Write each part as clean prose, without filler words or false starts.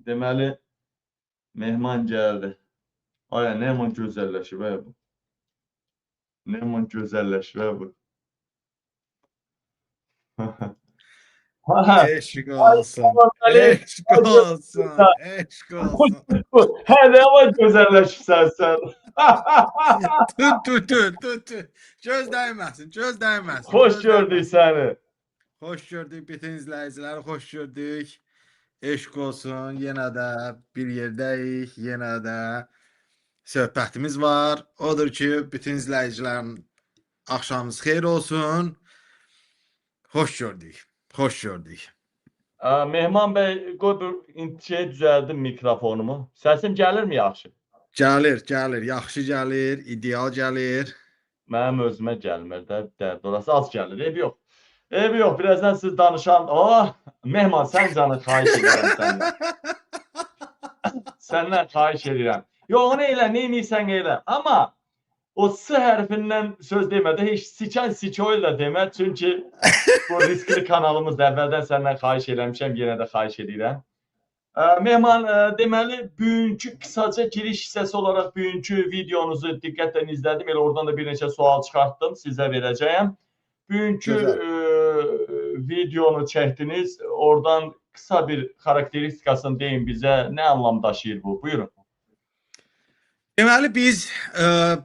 Deməli, mehman gəldi. Aya, nə yaman gözəlləşib bu. Nə yaman gözəlləşib bu. Eşq olsun, eşq olsun, eşq olsun. Hə, nə yaman gözəlləşibsən sən. Tut. Göz dəyməsin, göz dəyməsin. Xoş gördük səni. Xoş gördük bütün izləyiciləri, xoş gördük. Eşq olsun, yenə də bir yerdəyik, yenə də söhbətimiz var. Odur ki, bütün izləyicilərin axşamınız xeyir olsun. Xoş gördük, xoş gördük. Mehman bəy, qoy bir şey düzəldim mikrofonumu. Səsim gəlirmi yaxşı? Gəlir, yaxşı gəlir, ideal gəlir. Mənim özümə gəlmir də, dərd orası az gəlir, ev yox. Ev yox, birazdan siz danışan, Mehman, sən canı xahiş edirəm səndən. Səndən xahiş edirəm. Yox, onu elə, neyniysən elə. Amma o S hərfindən söz demədə, heç sikən sikoyla da demə, çünki bu riskli kanalımızda əvvəldən səndən xahiş eləmişəm, yenə də xahiş edirəm. Mehman, deməli, bugünkü qısaca giriş hissəsi olaraq bugünkü videonuzu diqqətlə izlədim. Elə oradan da bir neçə sual çıxartdım, sizə verəcəyəm. Bugünkü videonu çəkdiniz, oradan qısa bir xarakteristikasını deyin bizə, nə anlam daşıyır bu? Buyurun. Deməli,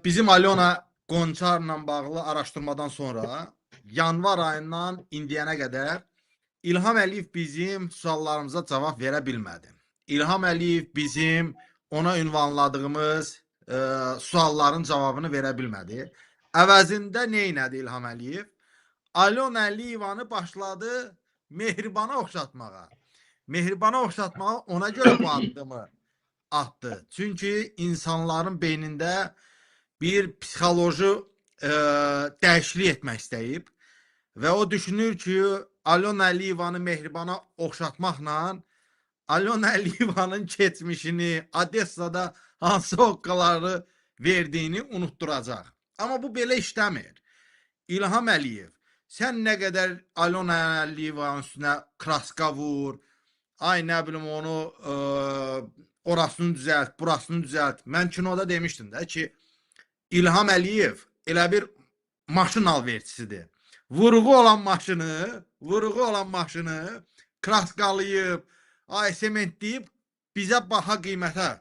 bizim Alyona Qonçarla bağlı araşdırmadan sonra yanvar ayından indiyənə qədər İlham Əliyev bizim suallarımıza cavab verə bilmədi. İlham Əliyev bizim ona ünvanladığımız sualların cavabını verə bilmədi. Əvəzində nə etdi İlham Əliyev? Alyona Əliyevanı başladı Mehribana oxşatmağa. Mehribana oxşatmağa ona görə bu addımı atdı. Çünki insanların beynində bir psixoloji dəyişiklik etmək istəyib və o düşünür ki, Alyona Əliyevanı Mehribana oxşatmaqla Alyona Əliyevanın keçmişini, Odessada hansı hoqqaları verdiyini unutturacaq. Amma bu belə işləmir. İlham Əliyev, sən nə qədər Alyona Əliyevanın üstünə kraska vur, ay nə bilim onu orasını düzəlt, burasını düzəlt. Mən kinoda demişdim də ki, İlham Əliyev elə bir maşın alverçisidir. Vuruğu olan maşını kraskalayıb, ay sementləyib bizə baha qiymətə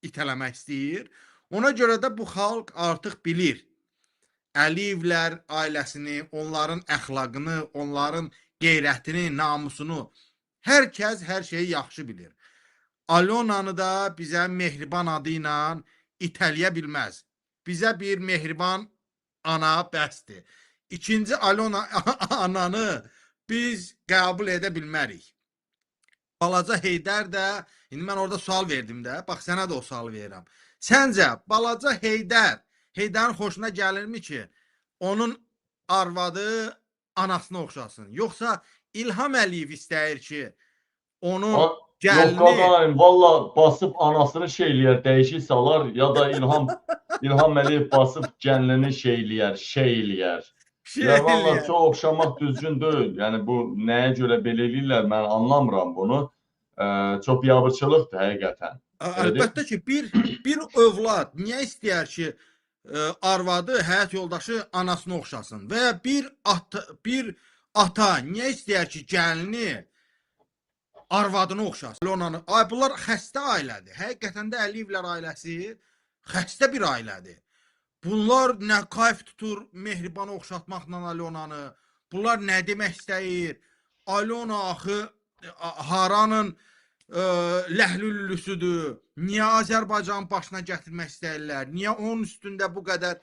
itələmək istəyir. Ona görə də bu xalq artıq bilir Əliyevlər ailəsini, onların əxlaqını, onların qeyrətini, namusunu. Hər kəs hər şeyi yaxşı bilir. Alyonanı da bizə Mehriban adı ilə itələyə bilməz. Bizə bir Mehriban ana bəsdir. İkinci Alyona ananı biz qəbul edə bilmərik. Balaca Heydər də, indi mən orada sual verdim də, bax sənə də o sualı verirəm. Səncə, balaca Heydərin xoşuna gəlirmi ki, onun arvadı anasına oxşasın? Yoxsa İlham Əliyev istəyir ki, onun gəlini... Yox, qadayım, valla basıb anasını şeyləyər, dəyişik salar, ya da İlham Əliyev basıb gəlini şeyləyər. Ya valla çox oxşamaq düzgün deyil. Yəni bu nəyə görə belə eləyirlər, mən anlamıram bunu. Çox biabırçılıqdır həqiqətən. Əlbəttə ki, bir övlad niyə istəyər ki, arvadı, həyat yoldaşı anasına oxşasın? Və ya bir ata niyə istəyər ki, gəlini arvadını oxşasın? Ay, bunlar xəstə ailədir. Həqiqətən də Əliyevlər ailəsi xəstə bir ailədir. Bunlar nə kayf tutur Mehribana oxşatmaqla Alyonanı? Bunlar nə demək istəyir? Alyona axı haranın ləhlüllüsüdür. Niyə Azərbaycanın başına gətirmək istəyirlər? Niyə onun üstündə bu qədər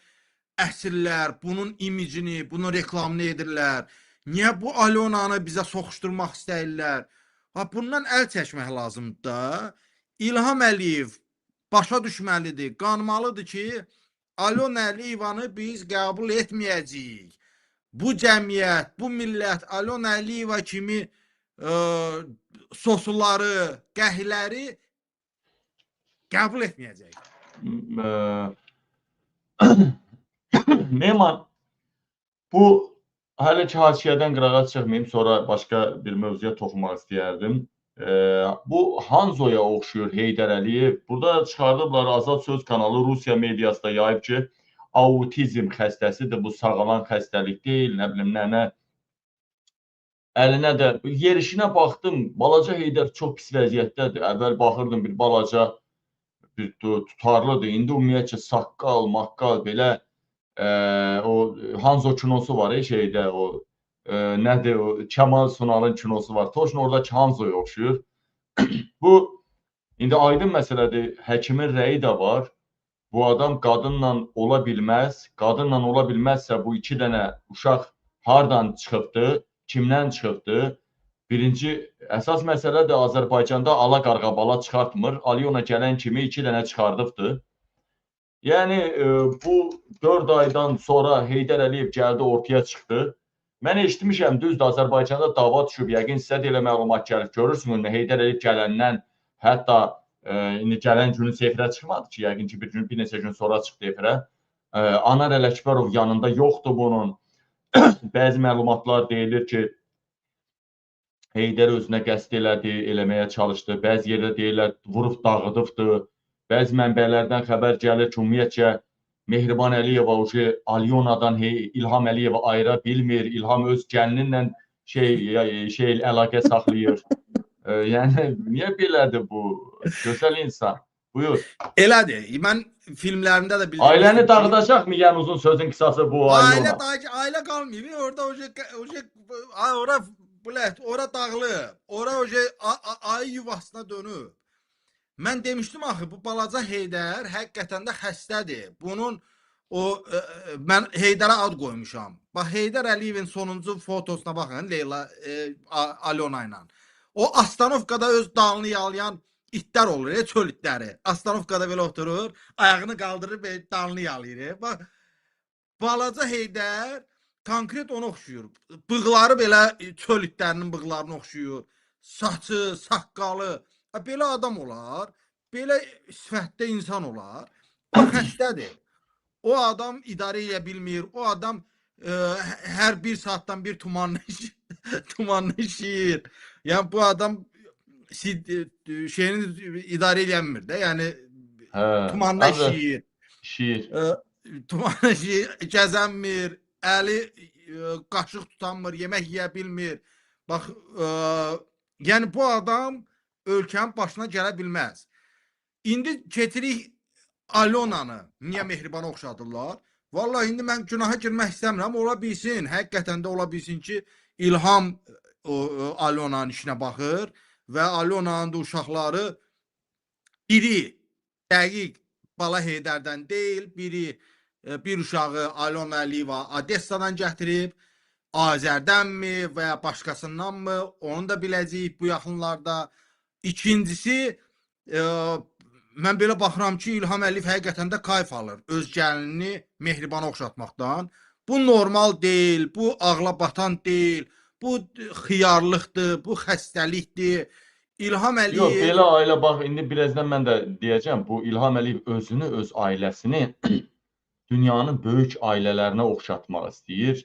əsirlər, bunun imicini, bunun reklamını edirlər? Niyə bu Alyonanı bizə soxuşturmaq istəyirlər? Bundan əl çəkmək lazımdır da. İlham Əliyev başa düşməlidir, qanmalıdır ki, Alyona Əliyevanı biz qəbul etməyəcəyik. Bu cəmiyyət, bu millət Alyona Əliyeva kimi sosuları, qəhləri qəbul etməyəcək. Mehman, bu hələ ki hakiyədən qırağa çıxmayayım, sonra başqa bir mövzuya toxunmaq istəyərdim. Bu Hanzoya oxşuyur Heydər Əliyev. Burada çıxardıblar Azad Söz kanalı Rusiya mediasında yayıb ki, autizm xəstəsidir, bu sağalan xəstəlik deyil, nə bilim nə. Əlinə də yerişinə baxdım, balaca Heydər çox pis vəziyyətdədir. Əvvəl baxırdım bir balaca bir tutarlıdır. İndi ümumiyyətcə saqqal, maqqal belə o Hanzo kinosu var şeydə o nədir o Kemal Sunalın kinosu var. Toşun oradakı Hanzoya oxşuyur. Bu indi aydın məsələdir. Həkimin rəyi də var. Bu adam qadınla ola bilməz. Qadınla ola bilməzsə bu 2 dənə uşaq hardan çıxıbdı, kimdən çıxıbdı? Birinci əsas məsələ də Azərbaycanda ala qarğa bala çıxartmır. Alyona gələn kimi 2 dənə çıxardıbdı. Yəni bu 4 aydan sonra Heydər Əliyev gəldi ortaya çıxdı. Mən eşitmişəm, düzdür, Azərbaycanda dava düşüb, yəqin sizə də elə məlumat gəlib. Görürsünüz, Heydər Əliyev gələndən, hətta indi gələn günü efirə çıxmadı ki, yəqin ki, bir neçə gün sonra çıxdı efirə. Anar Ələkbərov yanında yoxdur bunun. Bəzi məlumatlar deyilir ki, Heydər özünə qəsd elədi, eləməyə çalışdı. Bəzi yerdə deyirlər, vurub dağıdıbdı. Bəzi mənbələrdən xəbər gəlir ki, ümumiyyətcə Mehriban Əliyeva Alyonadan İlham Əliyeva ayıra bilmir. İlham öz gəlininlə əlaqə saxlayır. Yəni niyə belədir bu? Gözəl insan. Buyur. Elədir. Mən filmlərimdə də bildirmişəm. Ailəni dağıdacaqmı? Yəni uzun sözün qısası bu Alyona. Ailə qalmıyor. Orada ora dağılıb. Ora ayı yuvasına dönüb. Mən demişdim axı bu balaca Heydər həqiqətən də xəstədir. Bunun mən Heydərə ad qoymuşam. Bax Heydər Əliyevin sonuncu fotosuna baxın Leyla Alyona ilə. O Astanovkada öz dalını yalayan itlər olur, çöl itləri. Astanovkada belə oturur, ayağını qaldırır və dalını yalayır. Bax balaca Heydər konkret ona oxşuyur. Bığları belə çöl itlərinin bığlarına oxşuyur. Saçı, saqqalı. Belə adam olar, belə sifətdə insan olar. O xəstədir. O adam idarə edə bilmir. O adam hər bir saatdan bir tumanlı işir. Yəni bu adam şeyini idarə edəmir də. Yəni tumanlı işir. Tumanlı işir, gəzənmir, əli qaşıq tutanmır, yemək yeyə bilmir. Bax, yəni bu adam ölkənin başına gələ bilməz. İndi getirik Alyonanı niyə Mehriban'a oxşadırlar? Vallahi indi mən günaha girmək istəmirəm. Ola bilsin, həqiqətən də ola bilsin ki, İlham Alyonanın işinə baxır və Alyonanın da uşaqları biri dəqiq bala Heydərdən deyil, biri bir uşağı Alyona Əliyeva Odessadan gətirib, Azərdənmi və ya başqasındanmı, onu da biləcəyik bu yaxınlarda. İkincisi, mən belə baxıram ki, İlham Əliyev həqiqətən də kayf alır öz gəlinini Mehriban'a oxşatmaqdan. Bu normal deyil, bu ağla batan deyil, bu xiyarlıqdır, bu xəstəlikdir. İlham Əliyev... Yox, belə ailə, bax, indi birazdan mən də deyəcəm, bu İlham Əliyev özünü, öz ailəsini dünyanın böyük ailələrinə oxşatmaq istəyir.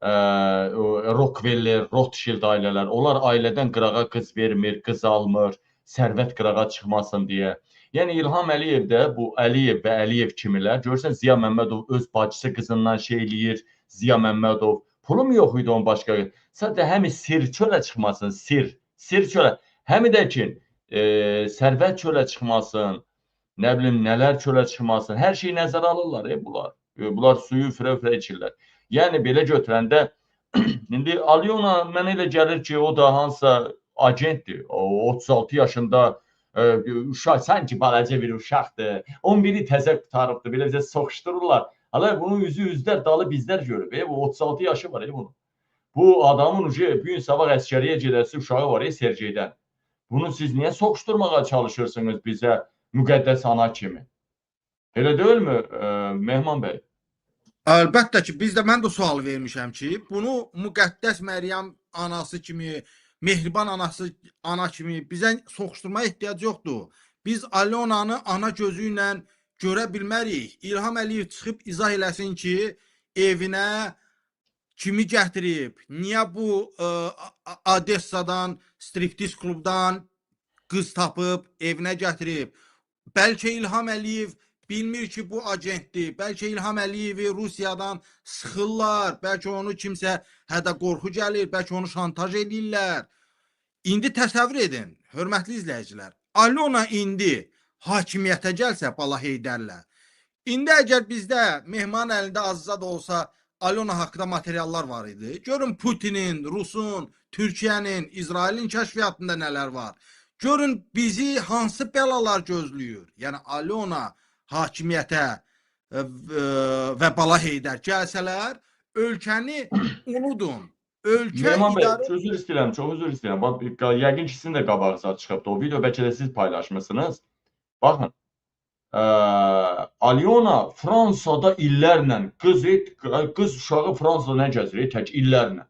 Rockefeller, Rothschild ailələr, onlar ailədən qırağa qız vermir, qız almır, sərvət qırağa çıxmasın deyə. Yəni İlham Əliyev də bu Əliyev və Əliyev kimilər, görürsən Ziya Məmmədov öz bacısı qızından eləyir, Ziya Məmmədov, pulum yox idi onun başqa. Sadəcə həmi sir çölə çıxmasın, sir çölə, həmi də ki, sərvət çölə çıxmasın, nə bilim nələr çölə çıxmasın, hər şeyi nəzərə alırlar bunlar. Bunlar suyu üfrə-üfrə içirlər. Yəni belə götürəndə indi Alyona mənə elə gəlir ki, o da hansısa agentdir. O 36 yaşında uşaq, sanki balaca bir uşaqdır. 11-i təzə qutarıbdır. Belə bizə soxuşdururlar. Hala bunun üzü üzlər, dalı bizlər görüb. Bu 36 yaşı var bunun. Bu adamın bu gün sabah əskəriyə gedəsi uşağı var Sergeydən. Bunu siz niyə soxuşdurmağa çalışırsınız bizə müqəddəs ana kimi? Elə deyilmi Mehman bəy? Əlbəttə ki, mən də sual vermişəm ki, bunu müqəddəs Məryəm anası kimi, Mehriban ana kimi bizə soxuşturmaya ehtiyac yoxdur. Biz Alyonanı ana gözü ilə görə bilmərik. İlham Əliyev çıxıb izah eləsin ki, evinə kimi gətirib, niyə bu Odessadan, striptiz klubdan qız tapıb, evinə gətirib. Bəlkə İlham Əliyev bilmir ki, bu agentdir. Bəlkə İlham Əliyevi Rusiyadan sıxırlar. Bəlkə onu kimsə hədə qorxu gəlir. Bəlkə onu şantaj edirlər. İndi təsəvvür edin, hörmətli izləyicilər. Alona indi hakimiyyətə gəlsə Bala Heydərlə. İndi əgər bizdə Mehman əlində azad olsa Alona haqqında materiallar var idi. Görün Putinin, Rusun, Türkiyənin, İsrailin kəşfiyyatında nələr var. Görün bizi hansı bəlalar gözləyir. Yəni Alona hakimiyyətə və Bala Heydər gəlsələr, ölkəni unudun. Ölkə Mehman Bey, idarə... özür istəyirəm, çox özür istəyirəm. Bax, yəqin ki, sizin də qabağınıza çıxıbdı. O video bəlkə də siz paylaşmışsınız. Baxın, Alyona Fransada illərlə qız uşağı Fransada nə gəzir, tək illərlə.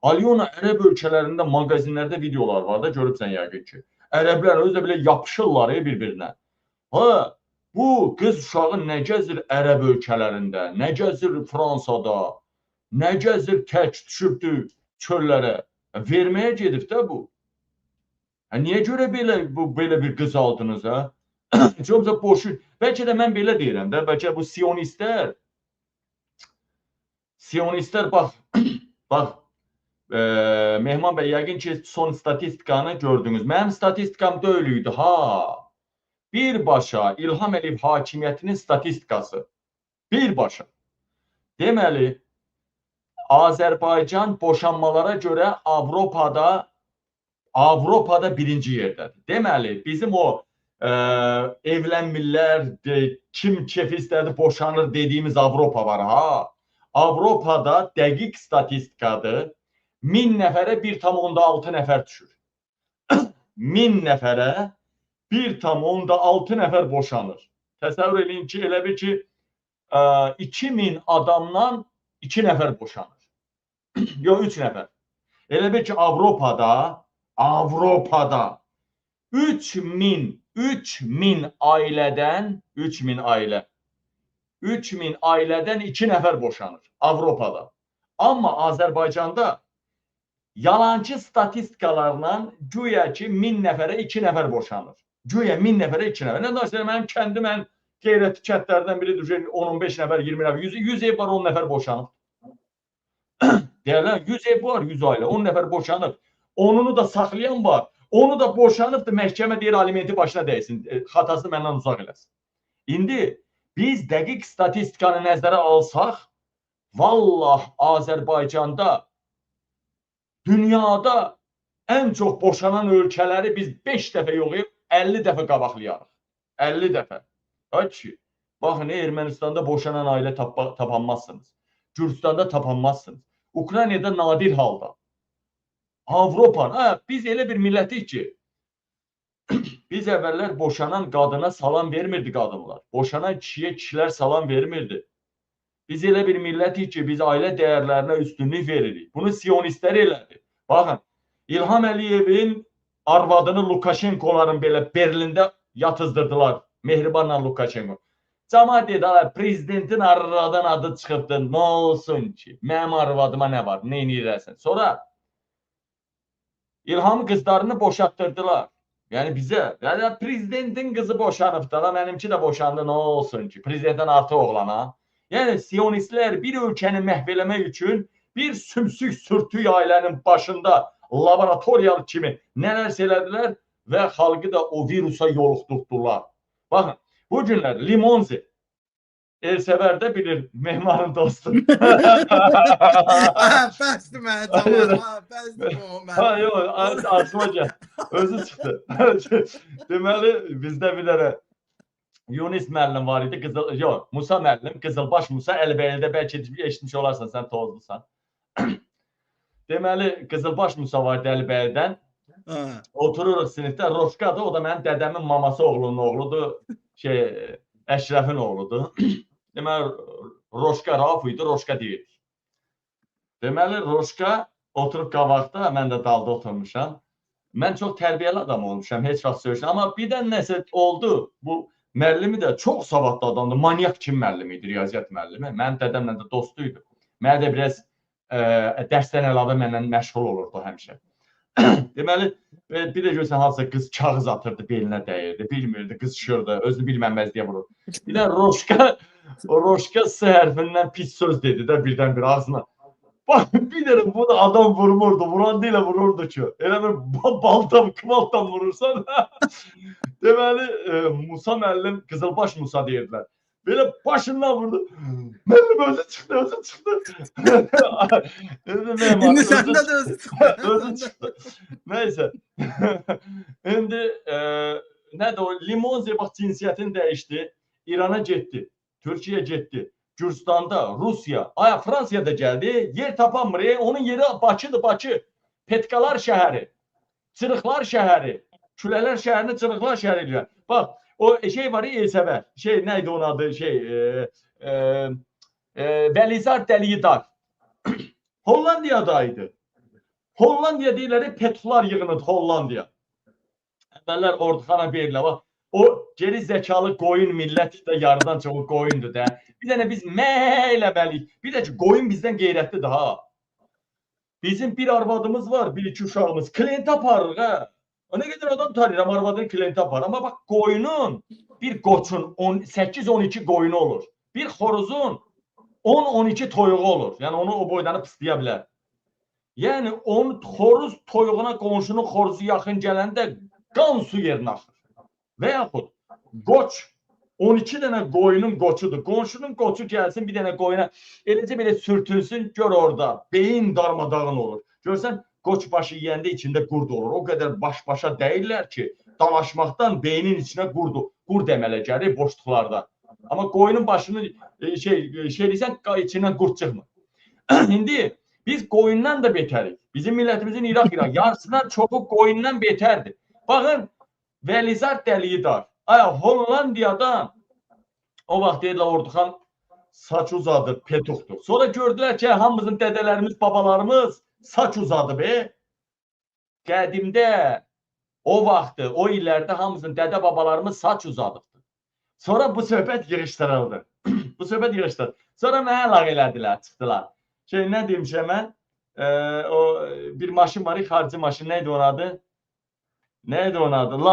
Alyona ərəb ölkələrində mağazinlərdə videolar var da, görübsən yəqin ki. Ərəblər özü də belə yapışırlar bir-birinə. Ha, bu qız uşağı nə gəzir ərəb ölkələrində, nə gəzir Fransada, nə gəzir tək düşübdür çöllərə. Verməyə gedib də bu. Niyə görə belə bir qız aldınız, hə? Çoxsa boşu. Bəlkə də mən belə deyirəm də, bəlkə bu sionistlər bax, Mehman bəy, yəqin ki, son statistikanı gördünüz. Mənim statistikam da öyleydi, ha. Birbaşa İlham Əliyev hakimiyyətinin statistikası. Birbaşa. Deməli, Azərbaycan boşanmalara görə Avropada birinci yerdədir. Deməli, bizim o evlənmirlər, kim kef istədi boşanır dediyimiz Avropa var, ha. Avropada dəqiq statistikadır. 1000 nəfərə 1,6 nəfər düşür. 1000 nəfərə 1,6 nəfər boşanır. Təsəvvür edin ki, elə bir ki, 2000 adamdan 2 nəfər boşanır. Yox, 3 nəfər. Elə bir ki, Avropada 3000 ailədən 2 nəfər boşanır Avropada. Amma Azərbaycanda yalancı statistikalarla güya ki 1000 nəfərə 2 nəfər boşanır. Güya 1000 nəfərə 2 nəfər. Nə danışıram, mənim kəndim ən qeyrətli kəndlərdən biri 10-15 nəfər, 20 nəfər, 100 ev var, 10 nəfər boşanır. Deyərlər, 100 ev var, 100 ailə, 10 nəfər boşanır. Onunu da saxlayan var. Onu da boşanıbdır, məhkəmə deyir alimenti başına dəysin, xatasını məndən uzaq eləsin. İndi biz dəqiq statistikanı nəzərə alsaq, vallah Azərbaycanda dünyada ən çox boşanan ölkələri biz 5 dəfə yox, 50 dəfə qabaqlayarıq. 50 dəfə. Ki, baxın, Ermənistanda boşanan ailə tapanmazsınız. Gürcüstanda tapanmazsınız. Ukraynada nadir halda. Avropa, biz elə bir millətik ki, biz əvvəllər boşanan qadına salam vermirdi qadınlar. Boşanan kişiyə kişilər salam vermirdi. Biz elə bir millətik ki, biz ailə dəyərlərinə üstünlük veririk. Bunu sionistlər elədi. Baxın, İlham Əliyevin arvadını Lukashenkoların belə Berlində yatızdırdılar. Mehribanla Lukashenko. Cəmaət dedi, prezidentin arvadının adı çıxıbdı. Nə olsun ki, mənim arvadıma nə var, nə edirəsən? Sonra İlhamın qızlarını boşatdırdılar. Yəni bizə, yəni prezidentin qızı boşanıbdı, mənimki də boşandı, nə olsun ki, prezidentin artı oğlana. Yəni sionistlər bir ölkəni məhv eləmək üçün bir sümsük sürtük ailənin başında laboratoriyalı kimi nələrsə elədilər və xalqı da o virusa yoluxdurdular. Baxın, bu günlər Limonzi, Elsəvərdə bilir, Mehmanın dostu. Bəsdir mənə, tamam, bəsdir o mənə. Yox, arşıma gəl, özü çıxdı. Deməli, bizdə bir dənə Yunus müəllim var idi, Musa müəllim, Qızılbaş Musa, Əlibəyildə bəlkə eşitmiş olarsan, sən tozlusan. Deməli, Qızılbaş Musa var idi Əlibəyildən. Otururuq sinifdə, Roşkadır, o da mənim dədəmin maması oğlunun oğludur, Əşrəfin oğludur. Deməli, Roşka Rauf idi, Roşka deyir. Deməli, Roşka oturub qabaqda, mən də dalda oturmuşam. Mən çox tərbiyəli adam olmuşam, heç vaxt söyüşəm. Amma birdən nəsə oldu, bu müəllimi də çox savadlı adamdır, manyak kim müəllimi idi, riyaziyyat müəllimi. Mənim dədəmlə də dostuydu. Mənə də biraz dərsdən əlavə mənlə məşğul olurdu həmişə. Deməli, bir də görsən hansısa qız kağız atırdı, belinə dəyirdi, bilmirdi, qızışırdı, özünü bilməməzliyə vurur. Bir də Roşka, o Roşka S hərfindən pis söz dedi də birdən-bir ağzına. Bak bir derim bunu adam vurmurdu, vuran değil vururdu ki. Elə bir baltam, kıvaltam vurursan. Deməli, Musa müəllim, Qızılbaş Musa deyirdilər. Belə başından vurdu. Müəllim özü çıxdı, özü çıxdı. İndi səndə də özü çıxdı. Özü çıxdı. Neyse. İndi nədir o? Limonzi bax cinsiyyətini dəyişdi. İrana getdi. Türkiyə getdi. Gürcüstanda, Rusiya, Fransiyada gəldi. Yer tapanmır. Onun yeri Bakıdır, Bakı. Petkalar şəhəri. Çırıqlar şəhəri. Külələr şəhərini Çırıqlar şəhəri edirlər. Bax, o şey var ya Elsəvər. Şey neydi onun adı? Velizar Dəlidar. Hollandiyadaydı. Hollandiya deyirlər, Petuklar yığınıdır Hollandiya. Əvvəllər orduxana verirlər. Bax, o geri zəkalı qoyun millət də yarıdan çoxu qoyundur da. Bir dənə biz məyləməliyik. Bir də ki, qoyun bizdən qeyrətlidir ha. Bizim bir arvadımız var, bir iki uşağımız. Klient aparırıq ha. Ne qədər adam tanıyıram, arvadını klient aparır. Amma bax, qoyunun, bir qoçun 8-12 qoyunu olur. Bir xoruzun 10-12 toyuğu olur. Yəni onu o boydanı pislaya bilər. Yəni onun xoruz toyuğuna qonşunun xoruzu yaxın gələndə qan su yerinə axır. Və yaxud qoç 12 dənə qoyunun qoçudur. Qonşunun qoçu gəlsin bir dənə qoyuna eləcə belə sürtünsün, gör orada beyin darmadağın olur. Görsən qoç başı yeyəndə içində qurd olur. O qədər baş-başa deyirlər ki, dalaşmaqdan beynin içinə qurd əmələ gəlir boşluqlarda. Amma qoyunun başını şeyləysən içindən qurd çıxmır. İndi biz qoyundan da betərik. Bizim millətimizin İraq yarısından çoxu qoyundan betərdir. Baxın, Velizar Dəlidar. Hollandiyadan o vaxt deyirlər Orduxan saç uzadır, petuqdur. Sonra gördülər ki, hamımızın dədələrimiz, babalarımız saç uzadı be. Qədimdə o vaxtı, o illərdə hamımızın dədə babalarımız saç uzadıbdı. Sonra bu söhbət yığışdırıldı. Bu söhbət yığışdırıldı. Sonra mənə əlaq elədilər, çıxdılar. Ne demişəm mən? O bir maşın var, xarici maşın, neydi onun adı? Neydi onun adı?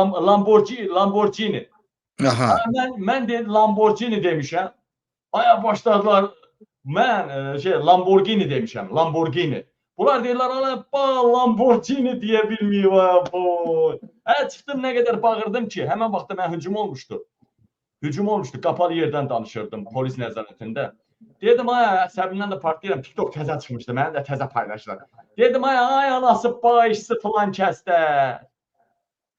Lamborghini. Mən dedim Lamborghini demişəm. Aya başladılar. Mən Lamborghini demişəm. Lamborghini. Bunlar deyirlər, Lamborghini deyə bilməyib. Çıxdım nə qədər bağırdım ki, həmən vaxtda mən hücum olmuşdu. Hücum olmuşdu. Qapalı yerdən danışırdım polis nəzarətində. Dedim, əsəbimdən də partlayıram. TikTok təzə çıxmışdı. Mənim də təzə paylaşdılar. Dedim, anası bağışsı filan kəsdə.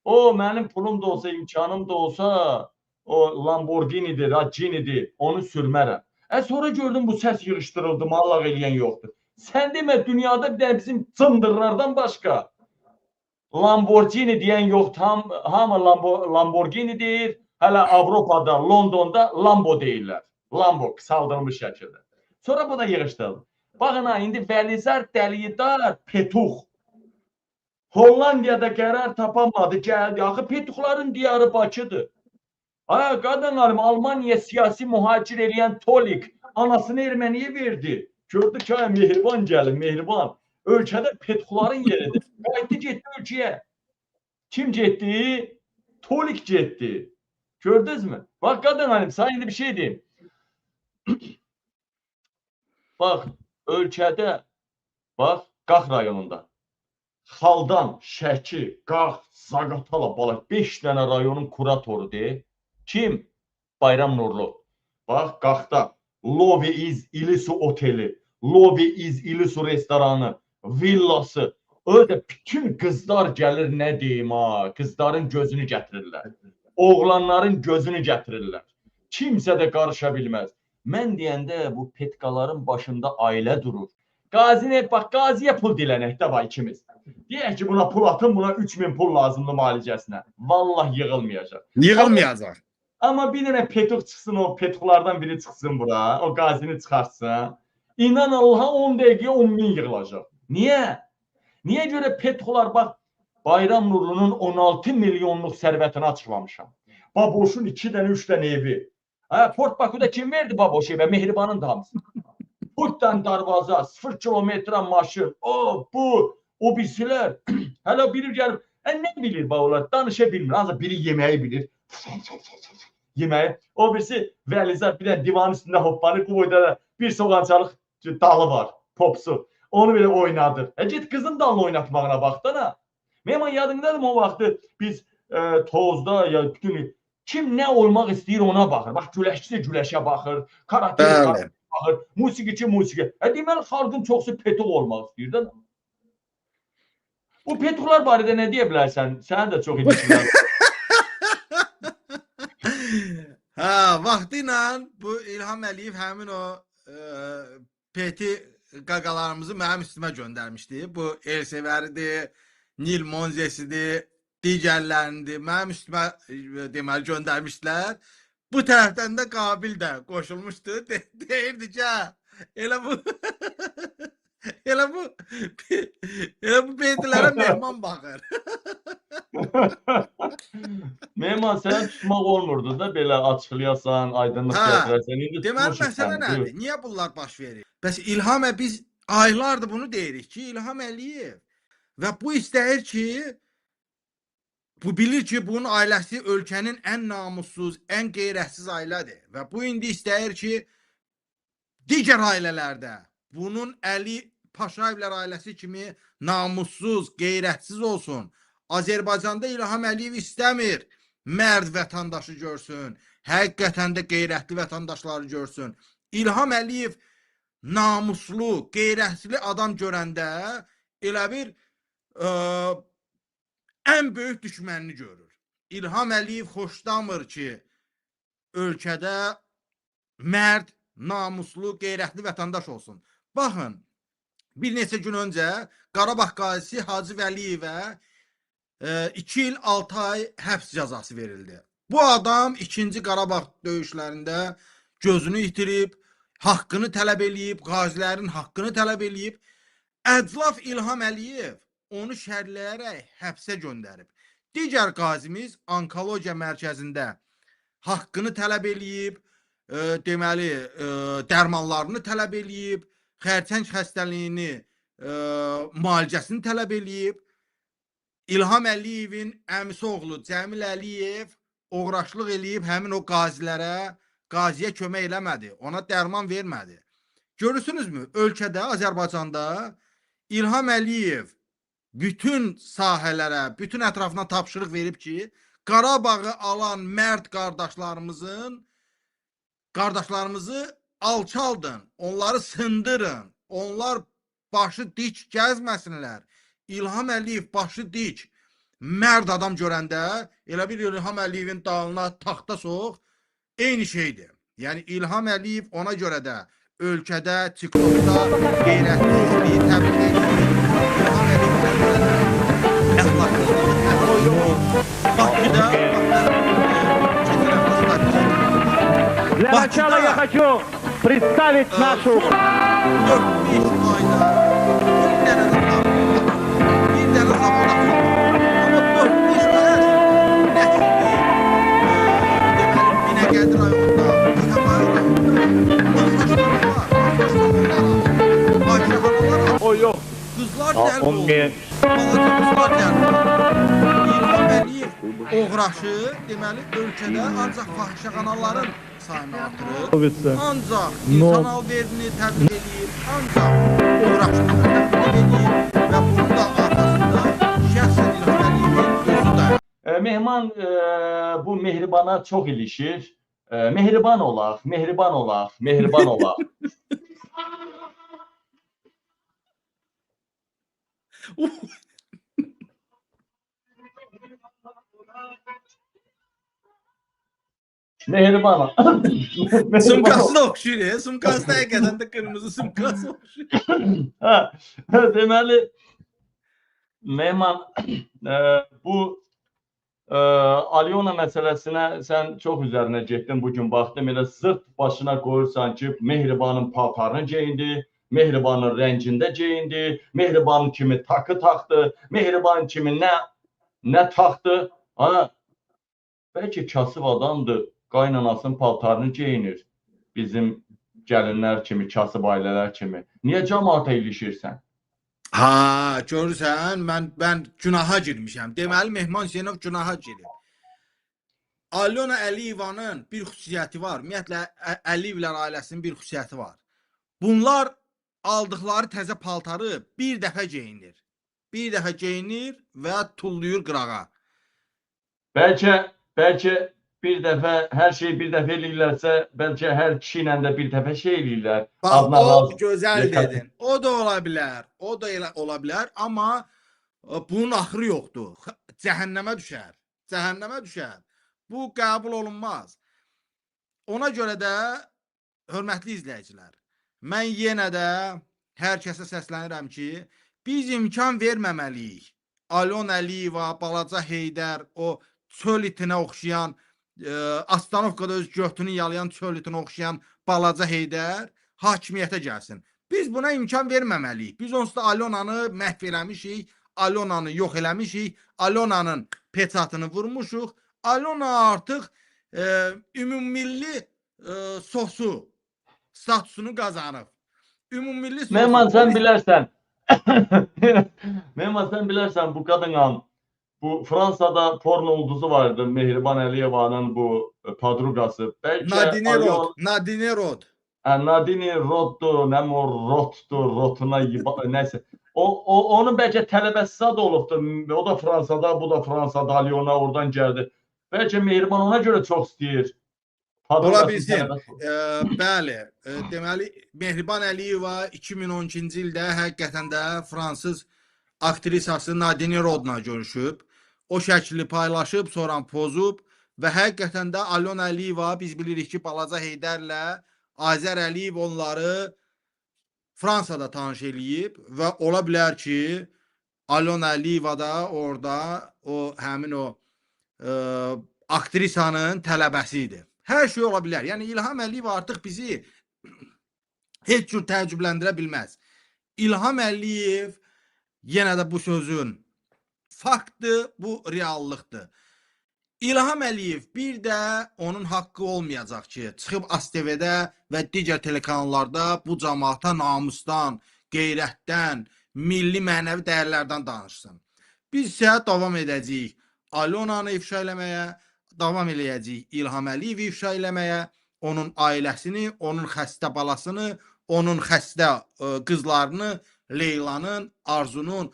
O, mənim pulum da olsa, imkanım da olsa, o Lamborghini'dir, Gini'dir, onu sürmərəm. Sonra gördüm bu səs yığışdırıldı, mallaq eləyən yoxdur. Sən demə, dünyada bir dənə bizim cındırlardan başqa Lamborghini deyən yoxdur. Hamı Lamborghini deyir. Hələ Avropada, Londonda Lambo deyirlər. Lambo, qısaldılmış şəkildə. Sonra bu da yığışdırıldı. Baxın ha, indi Velizar Dəlidar Petuq. Hollandiyada qərar tapanmadı, gəldi. Axı Petuqların diyarı Bakıdır. Qadın alım, Almaniya siyasi mühacir eləyən Tolik anasını Erməniyə verdi. Gördü ki, mehriban gəlin, mehriban. Ölkədə Petuqların yeridir. Qayıtdı, getdi ölkəyə. Kim getdi? Tolik getdi. Gördünüz mü? Bak qadın alım, sana indi bir şey deyim. Bax, ölkədə, bax, Qax rayonunda, Xaldan, Şəki, Qax, Zaqatala, Balaq, 5 dənə rayonun kuratorudur. Kim? Bayram Nurlu. Bax, Qaxda, Lovi İz İlisu oteli, Lovi İz İlisu restoranı, villası, öyle bütün qızlar gəlir, nə deyim ha, qızların gözünü gətirirlər. Oğlanların gözünü gətirirlər. Kimsə də qarışa bilməz. Mən deyəndə bu petkaların başında ailə durur. Qaziyə, bax, qaziyə pul dilənək də var ikimiz. Deyək ki, buna pul atın, buna 3000 pul lazımdır malicəsinə. Vallah yığılmayacaq. Yığılmayacaq. Amma bir dənə petuq çıxsın, o petuqlardan biri çıxsın bura, o qazini çıxarsın. İnan Allaha 10 dəqiqəyə 10.000 yığılacaq. Niyə? Niyə görə petuqlar, bax, Bayram Nurlunun 16 milyonluq sərvətini açıqlamışam. Baboşun 2 dənə, 3 dənə evi. Port Bakuda kim verdi Baboş evə? Mehribanın da hamısı. Putdan darvaza, 0 kilometrə maşın, o, bu, o birisilər Hələ biri gəlib, nə bilir bax onlar? Danışa bilmir. Ancaq biri yeməyi bilir. Yeməyi. O birisi Vəlizar bir dənə divanın üstündə hoppanır. Bu boyda da bir soğançalıq dalı var. Popsu. Onu belə oynadır. Git qızın dalını oynatmağına baxdana. Mənim yadımdadır o vaxtı biz tozda ya bütün kim nə olmaq istəyir ona baxır. Bax güləşçi güləşə baxır. Karatə baxır. Musiqiçi musiqi. Deməli xalqın çoxsu petuq olmaq istəyir də. Bu petuqlar barədə nə deyə bilərsən? Sənin də çox ilişkilər. Hə, vaxtıyla bu İlham Əliyev həmin o peti qaqalarımızı mənim üstümə göndərmişdi. Bu Elsevəridir, Nil Monzesidir, digərlərindir. Mənim üstümə deməli göndərmişdilər. Bu tərəfdən də Qabil də qoşulmuşdu. Deyirdi ki, elə bu petilərə mehman baxır. Mehman sənə tutmaq olmurdu da belə açıqlayasan, aydınlıq gətirəsən. Deməli məsələ nədir? Niyə bunlar baş verir? Bəs İlham biz aylardır bunu deyirik ki, İlham Əliyev və bu istəyir ki, bu bilir ki, bunun ailəsi ölkənin ən namussuz, ən qeyrətsiz ailədir və bu indi istəyir ki, digər ailələrdə bunun Əli Paşayevlər ailəsi kimi namussuz, qeyrətsiz olsun. Azərbaycanda İlham Əliyev istəmir mərd vətəndaşı görsün, həqiqətən də qeyrətli vətəndaşları görsün. İlham Əliyev namuslu, qeyrətli adam görəndə elə bir ən böyük düşmənini görür. İlham Əliyev xoşlamır ki, ölkədə mərd, namuslu, qeyrətli vətəndaş olsun. Baxın, bir neçə gün öncə Qarabağ qazisi Hacı Vəliyevə 2 il 6 ay həbs cəzası verildi. Bu adam 2-ci Qarabağ döyüşlərində gözünü itirib, haqqını tələb eləyib, qazilərin haqqını tələb eləyib. Əclaf İlham Əliyev onu şərləyərək həbsə göndərib. Digər qazimiz onkologiya mərkəzində haqqını tələb eləyib, deməli, dərmanlarını tələb eləyib, xərçəng xəstəliyini, müalicəsini tələb eləyib. İlham Əliyevin əmisi oğlu Cəmil Əliyev uğraşlıq eləyib həmin o qazilərə, qaziyə kömək eləmədi, ona dərman vermədi. Görürsünüzmü? Ölkədə, Azərbaycanda İlham Əliyev bütün sahələrə, bütün ətrafına tapşırıq verib ki, Qarabağı alan mərd qardaşlarımızı alçaldın, onları sındırın, onlar başı dik gəzməsinlər. İlham Əliyev başı dik, mərd adam görəndə elə bir İlham Əliyevin dalına taxta sox, eyni şeydir. Yəni İlham Əliyev ona görə də ölkədə, TikTokda qeyrətliliyi təbliğ edir. İlham Для начала я хочу представить нашу... Ой, yok. Kızlar dərb oldu. Balaca qızlar dərb oldu. İlham Əliyev uğraşı, deməli, ölkədə ancaq fahişəxanaların sayını artırır. Ancaq insan alverini təbliğ edir, ancaq uğraşını təbliğ edir və bunun da arxasında şəxsən İlham Əliyevin özü dayanır. Mehman bu mehribana çox ilişir. Mehriban olaq, mehriban olaq, mehriban olaq. Mehriban. Sumkası da oxşuyur, sumkası da həqiqətən də qırmızı sumkası oxşuyur. Deməli, Mehman, bu Alyona məsələsinə sən çox üzərinə getdin bugün baxdım. Elə zırt başına qoyursan ki, Mehribanın paltarını geyindi, Mehribanın rəngində geyindi, Mehribanın kimi takı taxdı, Mehribanın kimi nə taxdı. Bəlkə kasıb adamdır, qaynanasının paltarını geyinir. Bizim gəlinlər kimi, kasıb ailələr kimi. Niyə cəmaata ilişirsən? Ha, görürsən, mən günaha girmişəm. Deməli Mehman Hüseynov günaha girib. Alyona Əliyevanın bir xüsusiyyəti var. Ümumiyyətlə Əliyevlər ailəsinin bir xüsusiyyəti var. Bunlar aldıqları təzə paltarı bir dəfə geyinir. Bir dəfə geyinir və tullayır qırağa. Bəlkə bir dəfə hər şeyi bir dəfə eləyirlərsə, bəlkə hər kişi ilə də bir dəfə şey eləyirlər. Bax, Adına o razı. gözəl Yeter. dedin. O da ola bilər. O da elə ola bilər, amma bunun axırı yoxdur. Cəhənnəmə düşər. Cəhənnəmə düşər. Bu qəbul olunmaz. Ona görə də hörmətli izləyicilər, mən yenə də hər kəsə səslənirəm ki, biz imkan verməməliyik. Alyona Əliyeva, Balaca Heydər, o çöl itinə oxşayan, Astanovkada öz götünü yalayan çöl itinə oxşayan Balaca Heydər hakimiyyətə gəlsin. Biz buna imkan verməməliyik. Biz onsuz da Alyonanı məhv eləmişik, Alyonanı yox eləmişik, Alyonanın peçatını vurmuşuq. Alyona artıq ümummilli sosu, statusunu qazanıb. Ümummilli sosu. Mehman sen bilərsən. Mehman sen bilərsən bu qadınla bu Fransada porno ulduzu vardı. Mehriban Əliyevanın bu padruqası. Bəlkə Nadine Alyon- Rod. Nadine Rod. Nadine Roddu, nə o Roddu, Rotuna nəysə. Onun bəlkə tələbəsi də olubdu. O da Fransada, bu da Fransada, Alyona oradan gəldi. Bəlkə Mehriban ona görə çox istəyir. Ola bilsin. Bəli. Deməli, Mehriban Əliyeva 2012-ci ildə həqiqətən də fransız aktrisası Nadine Rodla görüşüb. O şəkli paylaşıb, sonra pozub və həqiqətən də Alyona Əliyeva biz bilirik ki, Balaca Heydərlə Azər Əliyev onları Fransada tanış eləyib və ola bilər ki, Alyona Əliyeva da orada həmin o aktrisanın tələbəsi idi. Hər şey ola bilər. Yəni İlham Əliyev artıq bizi heç cür təəccübləndirə bilməz. İlham Əliyev yenə də bu sözün faktdır, bu reallıqdır. İlham Əliyev bir də onun haqqı olmayacaq ki, çıxıb ASTV-də və digər telekanallarda bu cəmaata namusdan, qeyrətdən, milli mənəvi dəyərlərdən danışsın. Biz isə davam edəcəyik Alyonanı ifşa eləməyə, davam eləyəcəyik İlham Əliyevi ifşa eləməyə, onun ailəsini, onun xəstə balasını, onun xəstə qızlarını, Leylanın, Arzunun.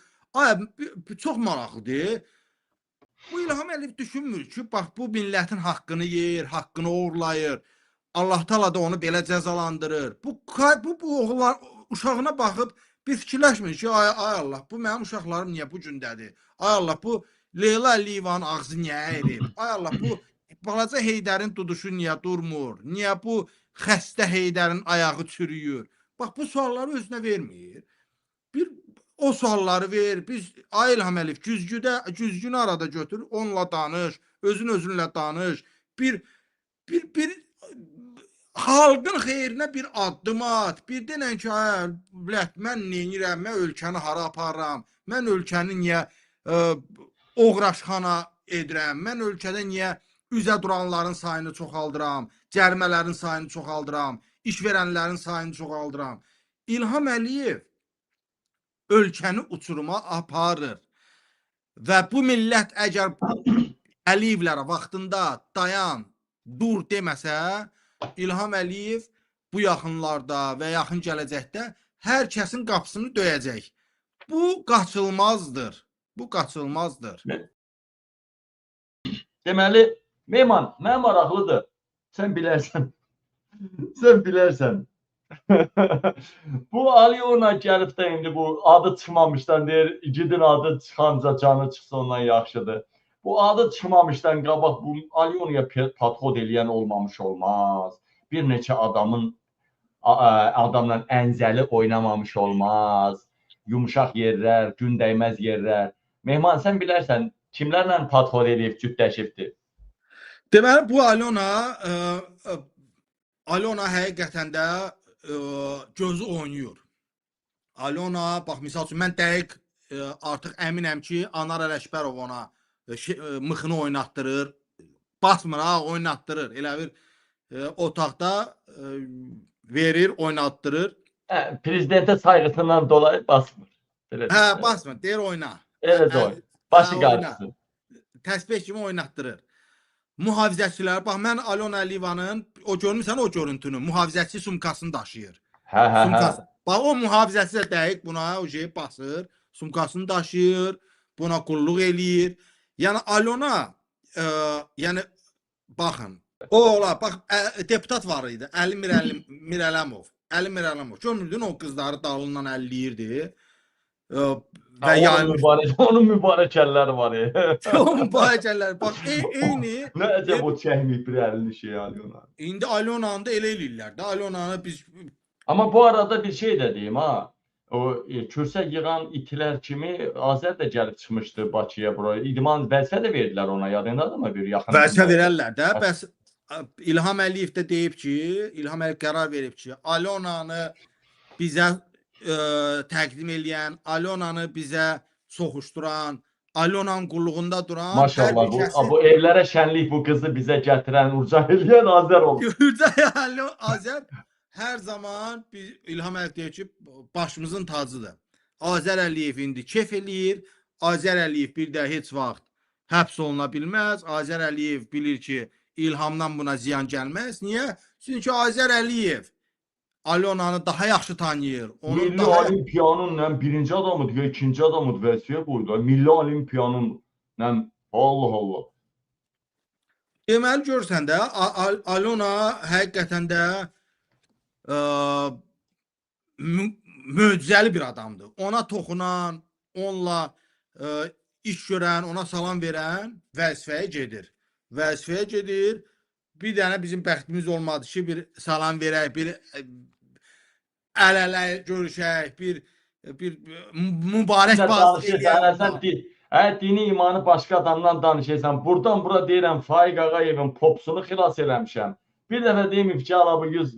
Çox maraqlıdır. Bu İlham Əliyev düşünmür ki, bax bu millətin haqqını yer, haqqını oğurlayır. Allah Taala da onu belə cəzalandırır. Bu oğullar uşağına baxıb bir fikirləşmir ki, ay Allah, bu mənim uşaqlarım niyə bu gündədir? Ay Allah, bu Leyla Əliyevanın ağzı niyə əyilib? Ay Allah, bu Balaca Heydərin duduşu niyə durmur? Niyə bu xəstə Heydərin ayağı çürüyür? Bax, bu sualları özünə vermir. Bir o sualları ver. Biz ay İlham Əliyev güzgünü arada götür, onunla danış, özünlə danış. Bir xalqın xeyrinə bir addım at. Bir denən ki, mən neynirəm, mən ölkəni hara aparıram, mən ölkəni niyə oğraşxana edirəm, mən ölkədə niyə üzə duranların sayını çoxaldıram, cərimələrin sayını çoxaldıram, iş verənlərin sayını çoxaldıram. İlham Əliyev ölkəni uçuruma aparır. Və bu millət əgər Əliyevlərə vaxtında dayan, dur deməsə, İlham Əliyev bu yaxınlarda və yaxın gələcəkdə hər kəsin qapısını döyəcək. Bu qaçılmazdır. Bu qaçılmazdır. Deməli, Mehman, mənə maraqlıdır. Sən bilərsən. Sən bilərsən. Bu Alyona gəlib də indi bu adı çıxmamışdan deyir, igidin adı çıxanca canı çıxsa ondan yaxşıdır. Bu adı çıxmamışdan qabaq bu Alyonaya podxod eləyən olmamış olmaz. Bir neçə adamla ənzəli oynamamış olmaz. Yumuşaq yerlər, gün dəymez yerlər. Mehman, sən bilərsən kimlərlə podxod eləyib cütləşibdir? Deməli, bu Alyona həqiqətən də gözü oynayır. Alyona, bax, misal üçün, mən dəqiq artıq əminəm ki, Anar Ələkbərov ona mıxını oynatdırır, basmır, oynatdırır. Elə bir otaqda verir, oynatdırır. Prezidentə sayğısından dolayı basmır. Belə Hə, deyək. basmır, deyir oyna. Eləcə oyun. Başı Hə, oyna. qarşısın. Təsbih kimi oynatdırır. Mühafizəçilər, bax mən Alona Əliyevanın o görmüsən o görüntünü, mühafizəçi sumkasını daşıyır. Hə. Sumkası. Bax o mühafizəçi də dəqiq buna o şey basır, sumkasını daşıyır, buna qulluq eləyir. Yəni Alona yəni baxın. O ola bax deputat var idi. Əli Mirəlimov. Əli Mirəlimov. Görmürdün o qızları dalından əlləyirdi. Və yəni Onun mübarək əlləri var. o mübarizələr bax eyni Nə əcəb o çəkməyib bir əlini şey Alyona. indi Alyonanı da elə eləyirlər də. Alyonanı biz Amma bu arada bir şey də deyim ha. O kürsə yığan itilər kimi Azər də gəlib çıxmışdı Bakıya bura. İdman vəzifə də verdilər ona. Yadındadır mı bir yaxın? vəzifə verərlər də. Bəs İlham Əliyev də deyib ki, İlham Əliyev qərar verib ki, Alyonanı bizə təqdim eləyən, Alyonanı bizə soxuşduran, Alyonanın qulluğunda duran Maşallah bu evlərə şənlik bu qızı bizə gətirən, urca eləyən Azər oldu. Azər hər zaman biz İlham Əliyev deyir ki, başımızın tacıdır. Azər Əliyev indi kef eləyir. Azər Əliyev bir də heç vaxt həbs oluna bilməz. Azər Əliyev bilir ki, İlhamdan buna ziyan gəlməz. Niyə? Çünki Azər Əliyev Alyonanı daha yaxşı tanıyır. Milli Olimpiyanın birinci adamıdır, ikinci adamıdır vəzifəyə qoydu. Milli Olimpiyanın Allah. Deməli görsən də Alyona həqiqətən də möcüzəli bir adamdır. Ona toxunan, onunla iş görən, ona salam verən vəzifəyə gedir. Bir dənə bizim bəxtimiz olmadı ki, bir salam verək, bir əl-ələ görüşək, bir mübarək bazı eləyək. Dini imanı başqa adamdan danışırsan. Buradan bura deyirəm, Faiq Ağayevin popsunu xilas eləmişəm. Bir dəfə deyim ki, ala bu $100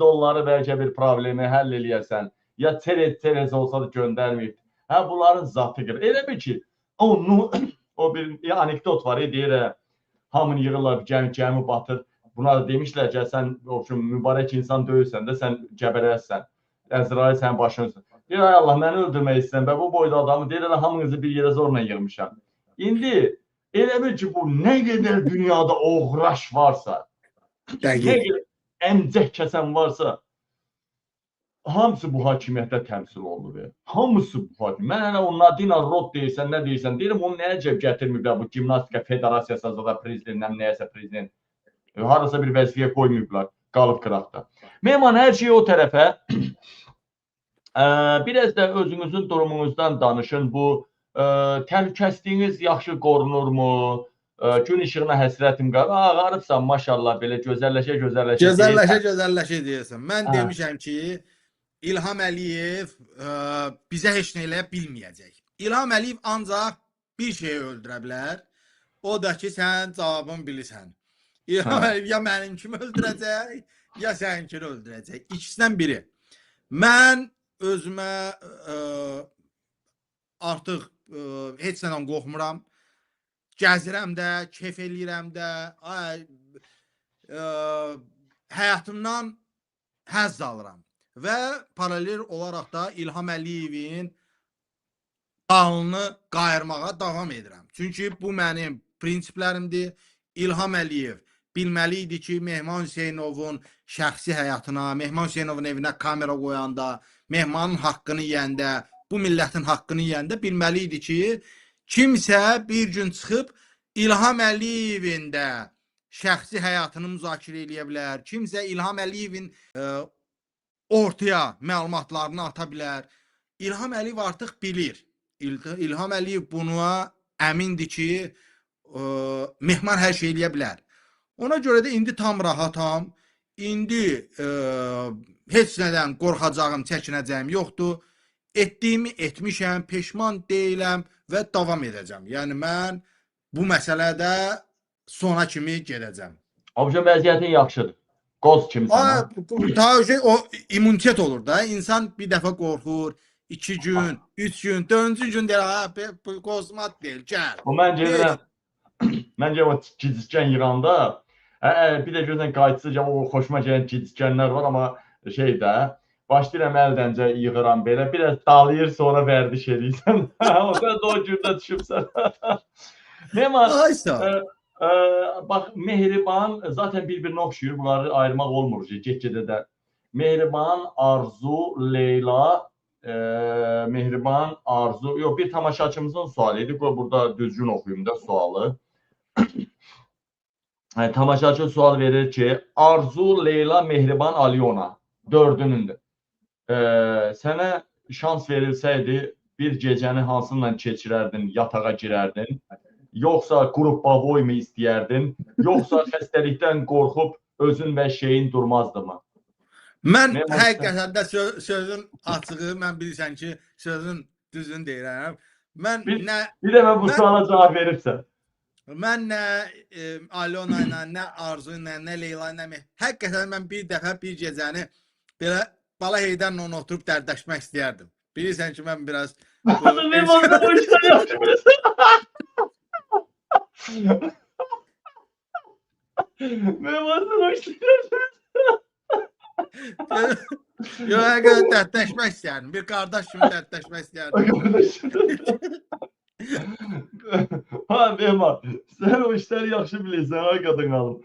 bəlkə bir problemi həll eləyəsən. Ya Terez olsa da göndərməyib. Hə, bunların zatıdır. Elə bir ki, o bir anekdot var, deyir, hamını yığırlar, gəmi batır. Buna da demişlər ki, sən mübarək insan döyürsən də, sən gəbərəsən. Əzrail sənin başınızdır. Deyir, ay Allah, məni öldürmək istəyən və bu boyda adamı deyir, hamınızı bir yerə zorla yığmışam. İndi elə bir ki, bu nə qədər dünyada oğraş varsa, nə qədər əmcək kəsən varsa, hamısı bu hakimiyyətdə təmsil olunur. Hamısı bu hakimiyyət. Mən hələ o Nadina Rod deyirsən, nə deyirsən, deyirəm, onu nəyə cəb gətirməyiblər, bu gimnastika federasiyası da prezidentdən nəyəsə prezident. Harasa bir vəzifəyə qoymayıblar, qalıb qıraqda. Mehman, hər şey o tərəfə, biraz da özünüzün durumunuzdan danışın. Bu təhlükəsizliyiniz yaxşı qorunurmu? Gün işığına həsrətim ağarıbsan, maşallah, belə gözəlləşə deyirsən. Mən demişəm ki, İlham Əliyev bizə heç nə eləyə bilməyəcək. İlham Əliyev ancaq bir şey öldürə bilər. O da ki, sən cavabını bilirsən. İlham Əliyev ya mənim kimi öldürəcək, ya səninkini öldürəcək. İkisindən biri. Mən özümə artıq heç nədən qorxmuram. Gəzirəm də, kef eləyirəm də, həyatımdan həzz alıram. Və paralel olaraq da İlham Əliyevin dalını qayırmağa davam edirəm. Çünki bu mənim prinsiplərimdir. İlham Əliyev bilməli idi ki, Mehman Hüseynovun şəxsi həyatına, Mehman Hüseynovun evinə kamera qoyanda, Mehmanın haqqını yeyəndə, bu millətin haqqını yeyəndə bilməli idi ki, kimsə bir gün çıxıb İlham Əliyevin də şəxsi həyatını müzakirə eləyə bilər. Kimsə İlham Əliyevin ortaya məlumatlarını ata bilər. İlham Əliyev artıq bilir. İlham Əliyev buna əmindir ki, Mehman hər şey eləyə bilər. Ona görə də indi tam rahatam. İndi heç nədən qorxacağım, çəkinəcəyim yoxdur. Etdiyimi etmişəm, peşman deyiləm və davam edəcəm. Yəni mən bu məsələdə sona kimi gedəcəm. Abca vəziyyətin yaxşıdır. Qoz kimsən. O immunitet olur da. İnsan bir dəfə qorxur, 2 gün, 3 gün, 4-cü gün deyir, qozmat deyil, gəl. Mən gedirəm. Məncə o gizgən yığanda, bir də görürsən qayıtsızca o xoşuma gələn gizgənlər var, amma şey də, başlayıram əldən yığıram belə, biraz dalayır, sonra vərdiş edirsən. Ondan da o cürdə düşübsən. Memar, Aysa. bax, Mehriban zaten bir-birinə oxşuyur. Bunları ayırmaq olmur get-gedə də. Mehriban, Arzu, Leyla, Mehriban, Arzu. Yox, bir tamaşaçımızın sualı idi. Burada düzgün oxuyum da sualı. Tamaşaçı sual verir ki, Arzu, Leyla, Mehriban, Alyona dördünündür. Sənə şans verilsəydi, bir gecəni hansınla keçirərdin, yatağa girərdin? Yoxsa qrup-bavoy mu istəyərdin? Yoxsa xəstəlikdən qorxub özün və şeyin durmazdı mı? Mən Memar, həqiqətən də sözün açığı, mən bilirsən ki, sözün düzünü deyirəm. Mən Bir- nə Bir dəfə bu suala cavab verirsən. Mən nə Alyona ilə, nə Arzu ilə, nə Leyla ilə, həqiqətən mən bir dəfə bir gecəni belə Bala Heydərlə onu oturub dərdləşmək istəyərdim. Bilirsən ki, mən biraz Memardan o işlər yaxşı bilirsən. Memardan o işlər yaxşı Yox, həqiqətən dərdləşmək istəyərdim. Bir qardaş kimi dərdləşmək istəyərdim. Ha, Memar, sən o işləri yaxşı bilirsən, ay qadın alım.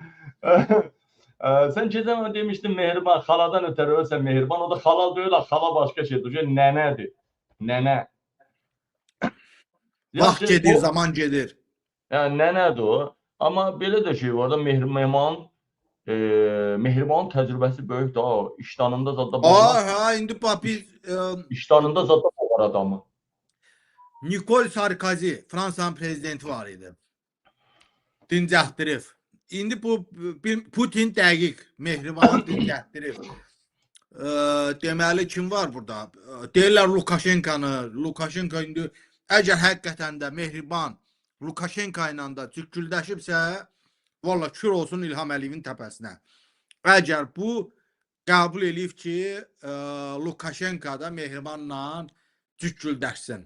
Sən keçən demişdin Mehriban, xaladan ötəri ölsən Mehriban, o da xalal deyil, xala başqa şeydir, nənədir, nənə. Vaxt gedir, zaman gedir. Yəni, nənədir o, amma belə də şey var da, Mehribanın təcrübəsi böyük da, işdanında zadda boğar. Ha, indi bax biz İşdanında zadda boğar adamı. Nikol Sarkozy, Fransanın prezidenti var idi. Dincəltdirib. İndi bu Putin dəqiq Mehribanı dincəltdirib. Deməli kim var burada? Deyirlər Lukashenko indi əgər həqiqətən də Mehriban Lukashenko ilə də cükküldəşibsə, valla kür olsun İlham Əliyevin təpəsinə. Əgər bu qəbul eləyib ki, Lukashenko da Mehribanla cükküldəşsin.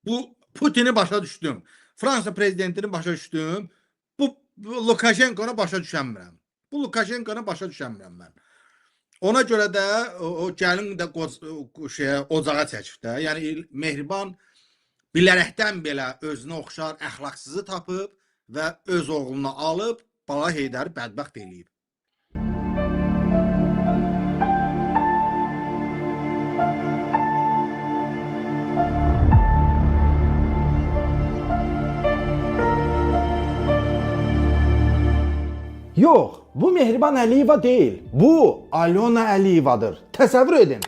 Bu Putini başa düşdüm. Fransa prezidentini başa düşdüm. Bu Lukashenkonu başa düşəmirəm. Bu Lukashenkonu başa düşəmirəm mən. Ona görə də o gəlin də ocağa çəkib də. Yəni Mehriban bilərəkdən belə özünə oxşar əxlaqsızı tapıb və öz oğlunu alıb Bala Heydəri bədbəxt eləyib. Yox, bu Mehriban Əliyeva deyil. Bu Alyona Əliyevadır. Təsəvvür edin.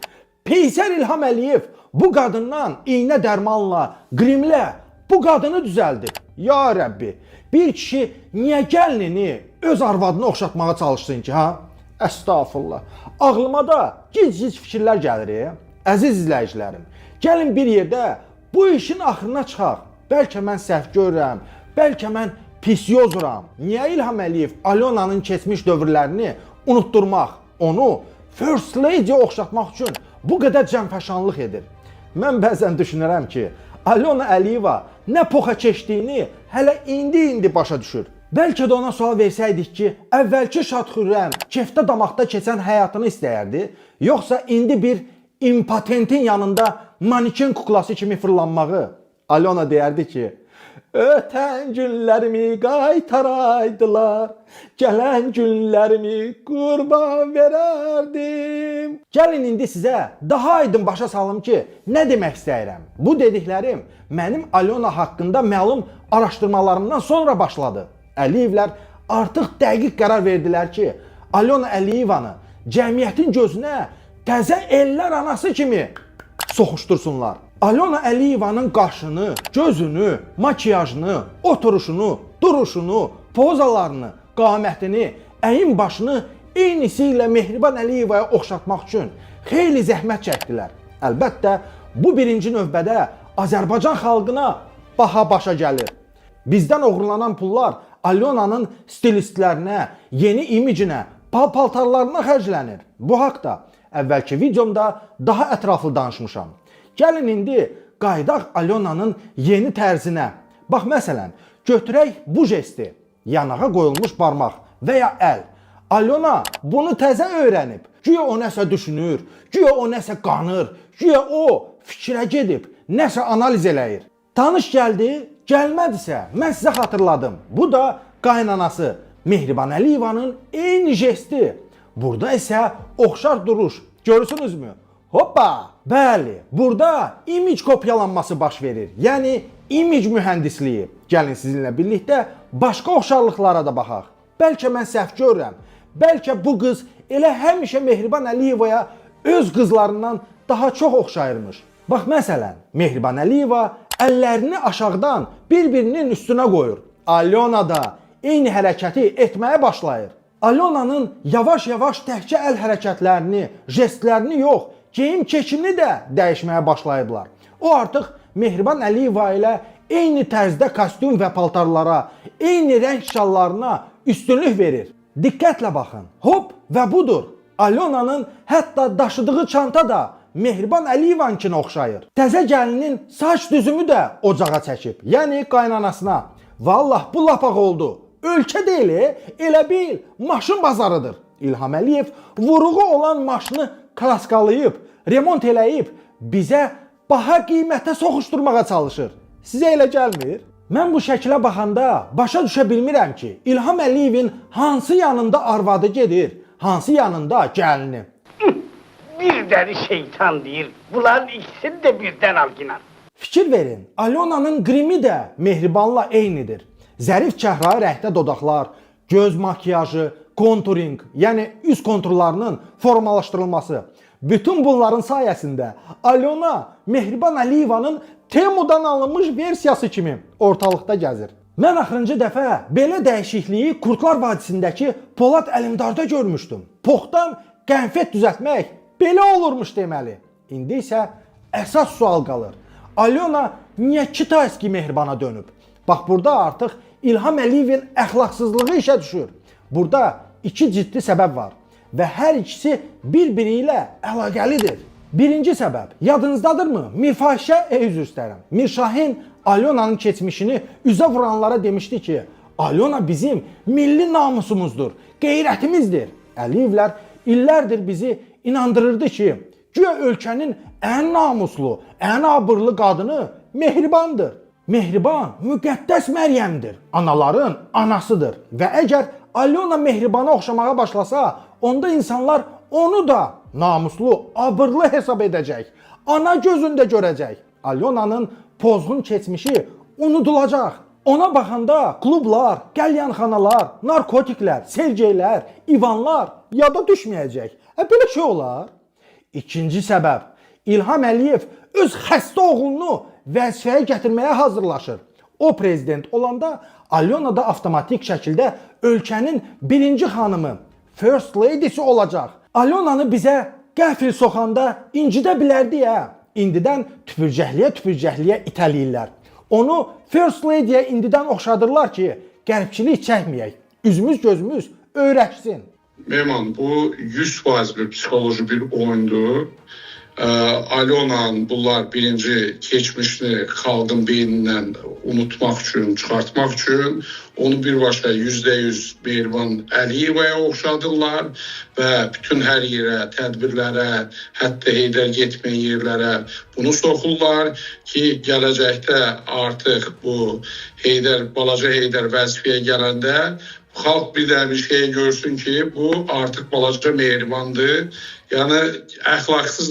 Peysər İlham Əliyev bu qadından iynə dərmanla, qrimlə bu qadını düzəldir. Ya Rəbbi, bir kişi niyə gəlinini öz arvadını oxşatmağa çalışsın ki, ha? Əstağfurullah. Ağlıma da gic-gic fikirlər gəlir. Əziz izləyicilərim, gəlin bir yerdə bu işin axırına çıxaq. Bəlkə mən səhv görürəm, bəlkə mən pis yozuram. Niyə İlham Əliyev Alyonanın keçmiş dövrlərini unutturmaq, onu First Lady oxşatmaq üçün bu qədər cəmfəşanlıq edir? Mən bəzən düşünürəm ki, Alyona Əliyeva nə poxa keçdiyini hələ indi başa düşür. Bəlkə də ona sual versəydik ki, əvvəlki şad-xürrəm, kefdə damaqda keçən həyatını istəyərdi, yoxsa indi bir impotentin yanında maniken kuklası kimi fırlanmağı? Alyona deyərdi ki, ötən günlərimi qaytaraydılar, gələn günlərimi qurban verərdim. Gəlin indi sizə daha aydın başa salım ki, nə demək istəyirəm. Bu dediklərim mənim Alyona haqqında məlum araşdırmalarımdan sonra başladı. Əliyevlər artıq dəqiq qərar verdilər ki, Alyona Əliyevanı cəmiyyətin gözünə təzə ellər anası kimi soxuştursunlar. Alyona Əliyevanın qaşını, gözünü, makiyajını, oturuşunu, duruşunu, pozalarını, qamətini, əyin başını eynisi ilə Mehriban Əliyevaya oxşatmaq üçün xeyli zəhmət çəkdilər. Əlbəttə, bu birinci növbədə Azərbaycan xalqına baha başa gəlir. Bizdən oğurlanan pullar Alyonanın stilistlərinə, yeni imicinə, paltarlarına xərclənir. Bu haqda əvvəlki videomda daha ətraflı danışmışam. Gəlin indi qaydaq Alyonanın yeni tərzinə. Bax, məsələn, götürək bu jesti. Yanağa qoyulmuş barmaq və ya əl. Alyona bunu təzə öyrənib. Güya o nəsə düşünür, güya o nəsə qanır, güya o fikrə gedib, nəsə analiz eləyir. Tanış gəldi, gəlmədisə, mən sizə xatırladım. Bu da qaynanası Mehriban Əliyevanın eyni jesti. Burada isə oxşar duruş. Görürsünüzmü? Hoppa! Bəli, burada image kopyalanması baş verir. Yəni image mühəndisliyi. Gəlin sizinlə birlikdə başqa oxşarlıqlara da baxaq. Bəlkə mən səhv görürəm. Bəlkə bu qız elə həmişə Mehriban Əliyevaya öz qızlarından daha çox oxşayırmış. Bax məsələn, Mehriban Əliyeva əllərini aşağıdan bir-birinin üstünə qoyur. Alyona da eyni hərəkəti etməyə başlayır. Alyonanın yavaş-yavaş təkcə əl hərəkətlərini, jestlərini yox, geyim keçimini də dəyişməyə başlayıblar. O artıq Mehriban Əliyeva ilə eyni tərzdə kostyum və paltarlara, eyni rəng şallarına üstünlük verir. Diqqətlə baxın. Hop və budur. Alyonanın hətta daşıdığı çanta da Mehriban Əliyevankine oxşayır. Təzə gəlinin saç düzümü də ocağa çəkib. Yəni qaynanasına. Vallah bu lapaq oldu. Ölkə deyil, elə bil maşın bazarıdır. İlham Əliyev vuruğu olan maşını klaskalayıb, remont eləyib, bizə baha qiymətə soxuşturmağa çalışır. Sizə elə gəlmir? Mən bu şəklə baxanda başa düşə bilmirəm ki, İlham Əliyevin hansı yanında arvadı gedir, hansı yanında gəlini. Bir deli şeytan deyir. Bunların ikisini de birden al ginar. Fikir verin, Alyonanın grimi də Mehribanla eynidir. Zərif çəhrayı rəngdə dodaqlar, göz makiyajı, konturing, yəni üz konturlarının formalaşdırılması. Bütün bunların sayəsində Alyona Mehriban Əliyevanın Temudan alınmış versiyası kimi ortalıqda gəzir. Mən axırıncı dəfə belə dəyişikliyi Kurtlar Vadisindəki Polad Əlimdarda görmüşdüm. Poxdan qənfet düzəltmək belə olurmuş deməli. İndi isə əsas sual qalır. Alyona niyə Kitayski Mehribana dönüb? Bax burada artıq İlham Əliyevin əxlaqsızlığı işə düşür. Burada iki ciddi səbəb var və hər ikisi bir-biri ilə əlaqəlidir. Birinci səbəb, yadınızdadırmı? Mirfahişə üzr istəyirəm. Mirşahin Alyonanın keçmişini üzə vuranlara demişdi ki, Alyona bizim milli namusumuzdur, qeyrətimizdir. Əliyevlər illərdir bizi inandırırdı ki, güya ölkənin ən namuslu, ən abırlı qadını Mehribandır. Mehriban müqəddəs Məryəmdir, anaların anasıdır və əgər Alyona Mehribana oxşamağa başlasa, onda insanlar onu da namuslu, abırlı hesab edəcək, ana gözündə görəcək. Alyonanın pozğun keçmişi unudulacaq. Ona baxanda klublar, qəlyanxanalar, narkotiklər, Sergeylər, İvanlar yada düşməyəcək. Belə şey olar. İkinci səbəb, İlham Əliyev öz xəstə oğlunu vəzifəyə gətirməyə hazırlaşır. O prezident olanda Alyona da avtomatik şəkildə ölkənin birinci xanımı, First Lady'si olacaq. Alyonanı bizə qəfil soxanda incidə bilərdi ya. İndidən tüpürcəkliyə itəliyirlər. Onu First Lady'yə indidən oxşadırlar ki, qəribçilik çəkməyək. Üzümüz gözümüz öyrəşsin. Mehman, bu 100% bir psixoloji bir oyundur. Alyona'nın bunlar birinci keçmişini xalqın beynindən unutmaq üçün, çıxartmaq üçün onu birbaşa %100 Mehriban Əliyevaya oxşadırlar və bütün hər yerə, tədbirlərə, hətta Heydər getməyən yerlərə bunu soxurlar ki, gələcəkdə artıq bu balaca Heydər vəzifəyə gələndə xalq bir də bir şey görsün ki, bu artıq balaca Mehribandır. Yəni əxlaqsız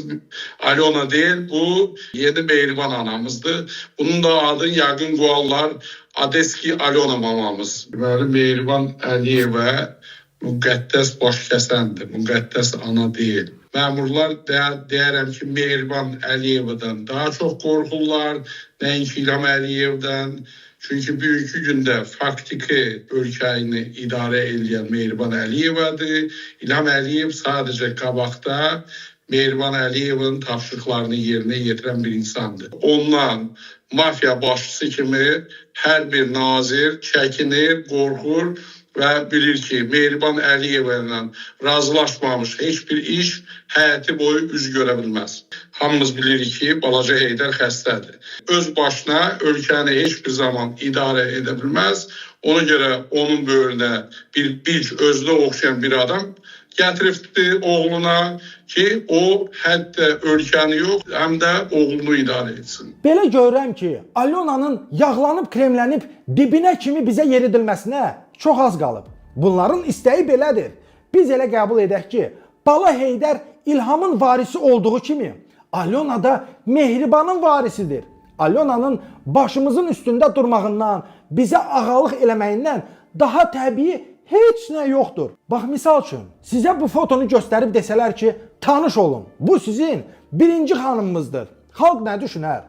Alyona deyil, bu yeni Mehriban anamızdır. Bunun da adını yəqin qoyarlar Adeski Alyona mamamız. Deməli, Mehriban Əliyeva müqəddəs baş kəsəndir, müqəddəs ana deyil. Məmurlar deyərəm ki, Mehriban Əliyevadan daha çox qorxurlar, nəinki İlham Əliyevdən. Çünki bugünkü gündə faktiki ölkəni idarə edən Mehriban Əliyevadır. İlham Əliyev sadəcə qabaqda Mehriban Əliyevin tapşırıqlarını yerinə yetirən bir insandır. Ondan mafiya başçısı kimi hər bir nazir çəkinir, qorxur və bilir ki, Mehriban Əliyeva ilə razılaşmamış heç bir iş həyati boyu üz görə bilməz. Hamımız bilirik ki, balaca Heydər xəstədir. Öz başına ölkəni heç bir zaman idarə edə bilməz. Ona görə onun böyrünə bir özünə oxşayan bir adam gətiribdi oğluna ki, o hətta ölkəni yox, həm də oğlunu idarə etsin. Belə görürəm ki, Alyonanın yağlanıb, kremlənib dibinə kimi bizə yeridilməsinə çox az qalıb. Bunların istəyi belədir. Biz elə qəbul edək ki, Bala Heydər İlhamın varisi olduğu kimi, Alyona da Mehribanın varisidir. Alyonanın başımızın üstündə durmağından, bizə ağalıq eləməyindən daha təbii heç nə yoxdur. Bax, misal üçün, sizə bu fotonu göstərib desələr ki, tanış olun, bu sizin birinci xanımımızdır. Xalq nə düşünər?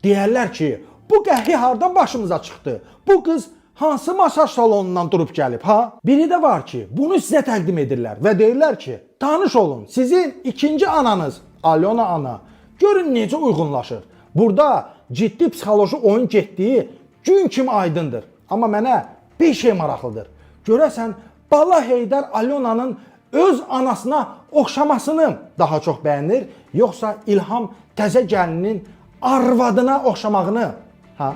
Deyərlər ki, bu qəhi hardan başımıza çıxdı? Bu qız hansı masaj salonundan durub gəlib, ha? Biri də var ki, bunu sizə təqdim edirlər və deyirlər ki, tanış olun, sizin ikinci ananız Alyona ana. Görün necə uyğunlaşır. Burada ciddi psixoloji oyun getdiyi gün kimi aydındır. Amma mənə bir şey maraqlıdır. Görəsən, Bala Heydər Alyonanın öz anasına oxşamasını daha çox bəyənir, yoxsa İlham təzə gəlinin arvadına oxşamağını, ha?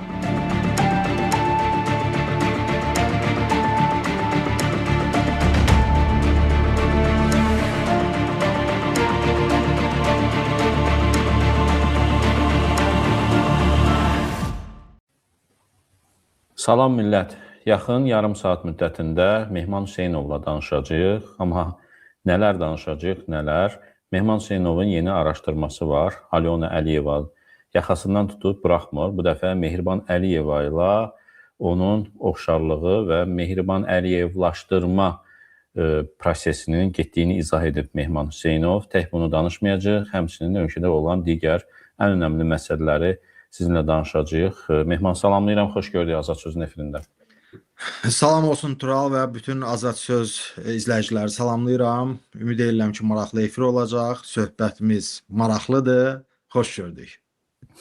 Salam millət. Yaxın yarım saat müddətində Mehman Hüseynovla danışacağıq. Amma nələr danışacağıq, nələr? Mehman Hüseynovun yeni araşdırması var. Alyona Əliyeva yaxasından tutub buraxmır. Bu dəfə Mehriban Əliyeva ilə onun oxşarlığı və Mehriban Əliyevlaşdırma prosesinin getdiyini izah edib Mehman Hüseynov. Tək bunu danışmayacaq, həmçinin ölkədə olan digər ən önəmli məsələləri sizinlə danışacağıq. Mehman, salamlayıram, xoş gördük Azad Sözün efirində. Salam olsun Tural və bütün Azad Söz izləyiciləri salamlayıram. Ümid edirəm ki, maraqlı efir olacaq. Söhbətimiz maraqlıdır. Xoş gördük.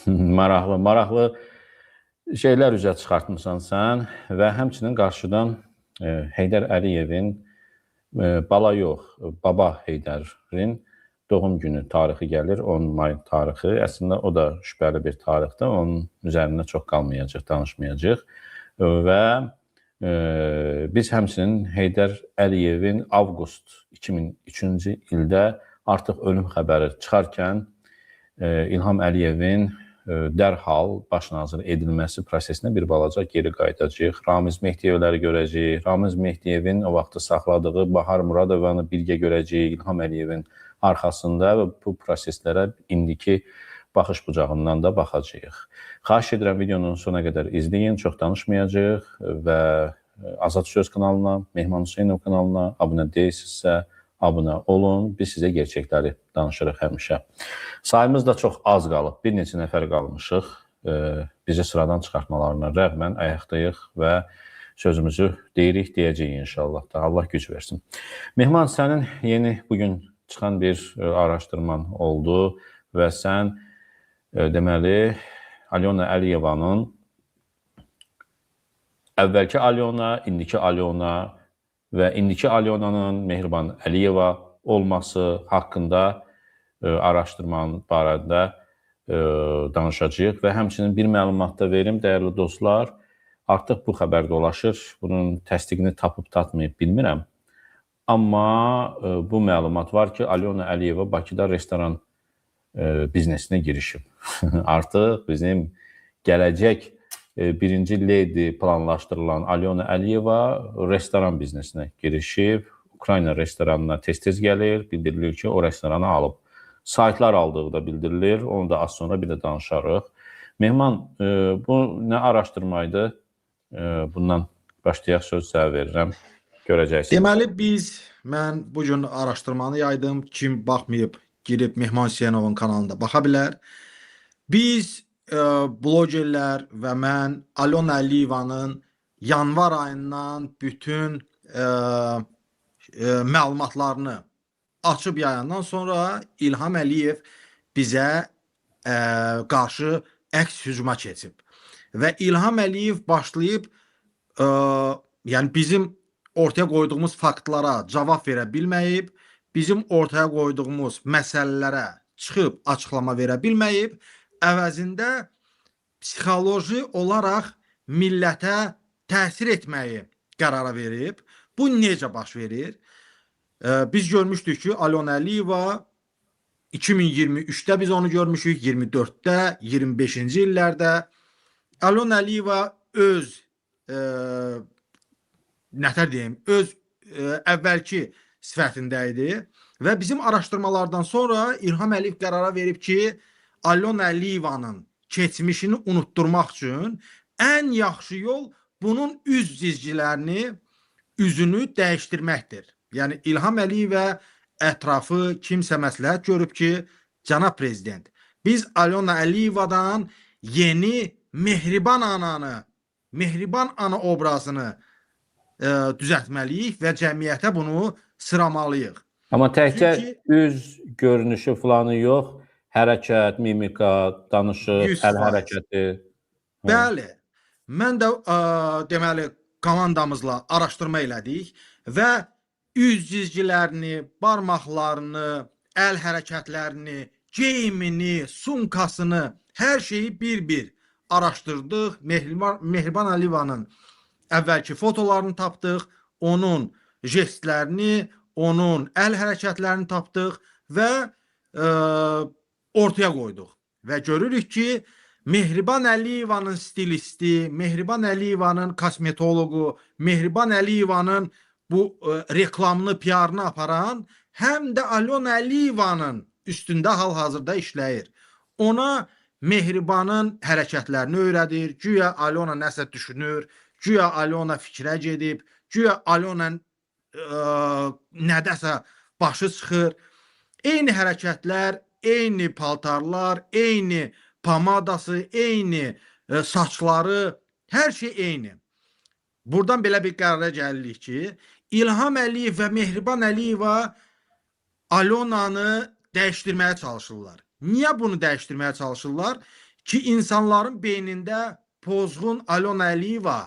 Maraqlı şeylər üzə çıxartmısan sən və həmçinin qarşıdan Heydər Əliyevin bala yox, baba Heydərin doğum günü tarixi gəlir, 10 may tarixi. Əslində o da şübhəli bir tarixdir. Onun üzərində çox qalmayacaq, danışmayacaq. Və biz həmçinin Heydər Əliyevin avqust 2003-cü ildə artıq ölüm xəbəri çıxarkən İlham Əliyevin dərhal baş nazir edilməsi prosesinə bir balaca geri qayıdacaq. Ramiz Mehdiyevləri görəcəyik. Ramiz Mehdiyevin o vaxtı saxladığı Bahar Muradovanı birgə görəcəyik İlham Əliyevin arxasında və bu proseslərə indiki baxış bucağından da baxacağıq. Xahiş edirəm videonun sona qədər izləyin, çox danışmayacaq və Azad Söz kanalına, Mehman Hüseynov kanalına abunə deyilsinizsə, abunə olun. Biz sizə gerçəkləri danışırıq həmişə. Sayımız da çox az qalıb, bir neçə nəfər qalmışıq. Bizi sıradan çıxartmalarına rəğmən ayaqdayıq və sözümüzü deyirik, deyəcəyik inşallah da. Allah güc versin. Mehman, sənin yeni bugün çıxan bir araşdırman oldu və sən deməli Alyona Əliyevanın əvvəlki Alyona, indiki Alyona və indiki Alyonanın Mehriban Əliyeva olması haqqında araşdırmanın barədə danışacağıq və həmçinin bir məlumat da verim, dəyərli dostlar. Artıq bu xəbər dolaşır. Bunun təsdiqini tapıb-tatmayıb bilmirəm. Amma bu məlumat var ki, Alyona Əliyeva Bakıda restoran biznesinə girişib. Artıq bizim gələcək birinci lady planlaşdırılan Alyona Əliyeva restoran biznesinə girişib. Ukrayna restoranına tez-tez gəlir. Bildirilir ki, o restoranı alıb. Saytlar aldığı da bildirilir. Onu da az sonra bir də danışarıq. Mehman, bu nə araşdırmaydı? Bundan başlayaq, söz sənə verirəm. Görəcəksiniz. Deməli mən bugün araşdırmanı yaydım. Kim baxmayıb, girib Mehman Hüseynovun kanalında baxa bilər. Biz blogerlər və mən Alyona Əliyevanın yanvar ayından bütün məlumatlarını açıb yayandan sonra İlham Əliyev bizə qarşı əks hücuma keçib. Və İlham Əliyev başlayıb yəni bizim ortaya qoyduğumuz faktlara cavab verə bilməyib, bizim ortaya qoyduğumuz məsələlərə çıxıb açıqlama verə bilməyib, əvəzində psixoloji olaraq millətə təsir etməyi qərara verib. Bu necə baş verir? Biz görmüşdük ki, Alona Əliyeva 2023-də biz onu görmüşük, 24-də, 25-ci illərdə Alona Əliyeva öz nətər deyim, öz əvvəlki sifətində idi və bizim araşdırmalardan sonra İlham Əliyev qərara verib ki, Alona Əliyevanın keçmişini unutturmaq üçün ən yaxşı yol bunun üz cizgilərini, üzünü dəyişdirməkdir. Yəni İlham Əliyevə ətrafı kimsə məsləhət görüb ki, cənab prezident, biz Alona Əliyevadan yeni mehriban ananı, mehriban ana obrazını düzəltməliyik və cəmiyyətə bunu sıramalıyıq. Amma təkcə Çünki- üz görünüşü falanı yox, hərəkət, mimika, danışıq, 100%. əl hərəkəti. Bəli, mən də deməli komandamızla araşdırma elədik və üz cizgilərini, barmaqlarını, əl hərəkətlərini, geyimini, sumkasını, hər şeyi bir-bir araşdırdıq. Mehriban Əliyevanın əvvəlki fotolarını tapdıq, onun jestlərini, onun əl hərəkətlərini tapdıq və ortaya qoyduq. Və görürük ki, Mehriban Əliyevanın stilisti, Mehriban Əliyevanın kosmetoloqu, Mehriban Əliyevanın bu reklamını, PR-ını aparan həm də Alona Əliyevanın üstündə hal-hazırda işləyir. Ona Mehribanın hərəkətlərini öyrədir, güya Alona nəsə düşünür, güya Alona fikrə gedib, güya Alona nədəsə başı çıxır. Eyni hərəkətlər, eyni paltarlar, eyni pamadası, eyni saçları, hər şey eyni. Buradan belə bir qərara gəlirik ki, İlham Əliyev və Mehriban Əliyeva Alonanı dəyişdirməyə çalışırlar. Niyə bunu dəyişdirməyə çalışırlar? Ki, insanların beynində pozğun Alona Əliyeva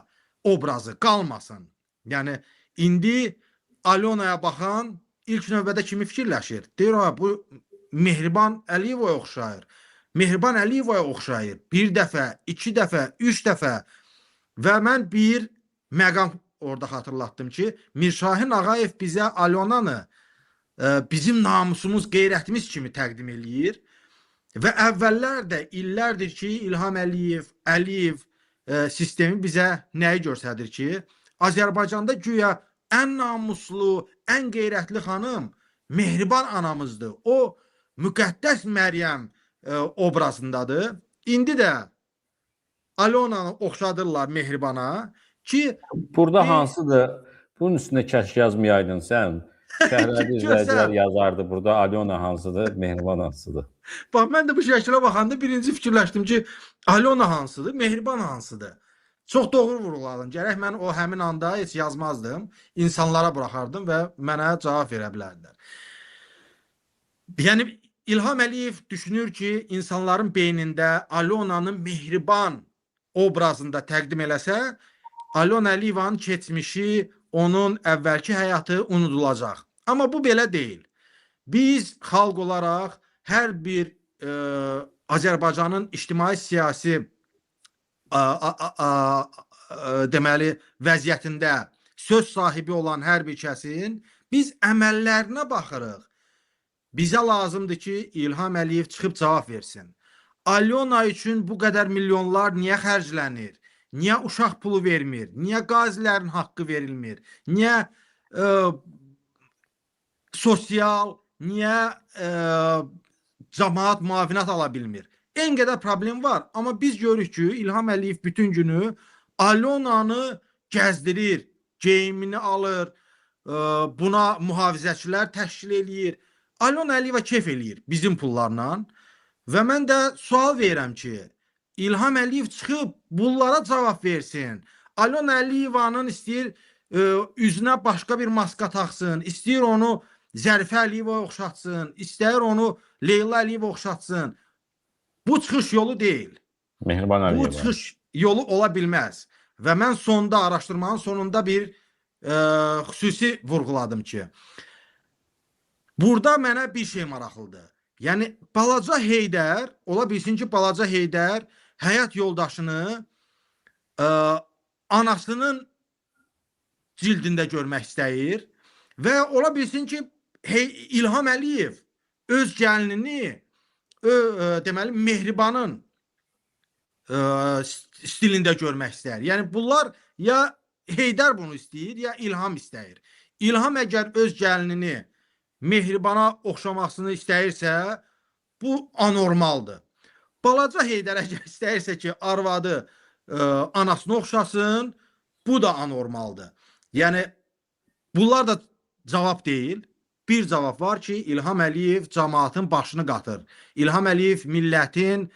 obrazı qalmasın. Yəni, indi Alonaya baxan ilk növbədə kimi fikirləşir? Deyir, bu Mehriban Əliyevaya oxşayır. Mehriban Əliyevaya oxşayır. Bir dəfə, iki dəfə, üç dəfə və mən bir məqam orada xatırlatdım ki, Mirşahin Ağayev bizə Alonanı bizim namusumuz, qeyrətimiz kimi təqdim eləyir və əvvəllər də illərdir ki, İlham Əliyev sistemi bizə nəyi göstərir ki, Azərbaycanda güya ən namuslu, ən qeyrətli xanım Mehriban anamızdır. O, müqəddəs Məryəm obrazındadır. İndi də Alonanı oxşadırlar Mehribana ki... Burada hansıdır? Bunun üstündə kəşk yazmayaydın sən. Şəhərli izləyicilər yazardı burada. Alona hansıdır, Mehriban hansıdır? Bax, mən də bu şəkilə baxanda birinci fikirləşdim ki, Alona hansıdır, Mehriban hansıdır? Çox doğru vurğuladım. Gərək mən o həmin anda heç yazmazdım. İnsanlara buraxardım və mənə cavab verə bilərdilər. Yəni, İlham Əliyev düşünür ki, insanların beynində Alonanın Mehriban obrazında təqdim eləsə, Alona Əliyevanın keçmişi, onun əvvəlki həyatı unudulacaq. Amma bu belə deyil. Biz xalq olaraq hər bir Azərbaycanın ictimai-siyasi deməli vəziyyətində söz sahibi olan hər bir kəsin biz əməllərinə baxırıq. Bizə lazımdır ki, İlham Əliyev çıxıb cavab versin. Alona üçün bu qədər milyonlar niyə xərclənir? Niyə uşaq pulu vermir? Niyə qazilərin haqqı verilmir? Niyə sosial, niyə cəmaat müavinət ala bilmir? En qədər problem var. Amma biz görürük ki, İlham Əliyev bütün günü Alonanı gəzdirir, geyimini alır, buna mühafizəçilər təşkil eləyir. Alona Əliyeva keyf eləyir bizim pullarla və mən də sual verirəm ki, İlham Əliyev çıxıb bunlara cavab versin. Alona Əliyevanın istəyir üzünə başqa bir maska taxsın, istəyir onu Zərifə Əliyevaya oxşatsın, istəyir onu Leyla Əliyeva oxşatsın. Bu çıxış yolu deyil. Mehriban Əliyeva. Bu çıxış yolu ola bilməz. Və mən sonda, araşdırmanın sonunda bir xüsusi vurğuladım ki, burada mənə bir şey maraqlıdır. Yəni, balaca Heydər, ola bilsin ki, balaca Heydər həyat yoldaşını anasının cildində görmək istəyir və ola bilsin ki, İlham Əliyev öz gəlinini deməli Mehribanın stilində görmək istəyir. Yəni bunlar ya Heydər bunu istəyir, ya İlham istəyir. İlham əgər öz gəlinini Mehribana oxşamasını istəyirsə, bu anormaldır. Balaca Heydər əgər istəyirsə ki, arvadı anasını oxşasın, bu da anormaldır. Yəni bunlar da cavab deyil. Bir cavab var ki, İlham Əliyev cəmaatın başını qatır. İlham Əliyev millətin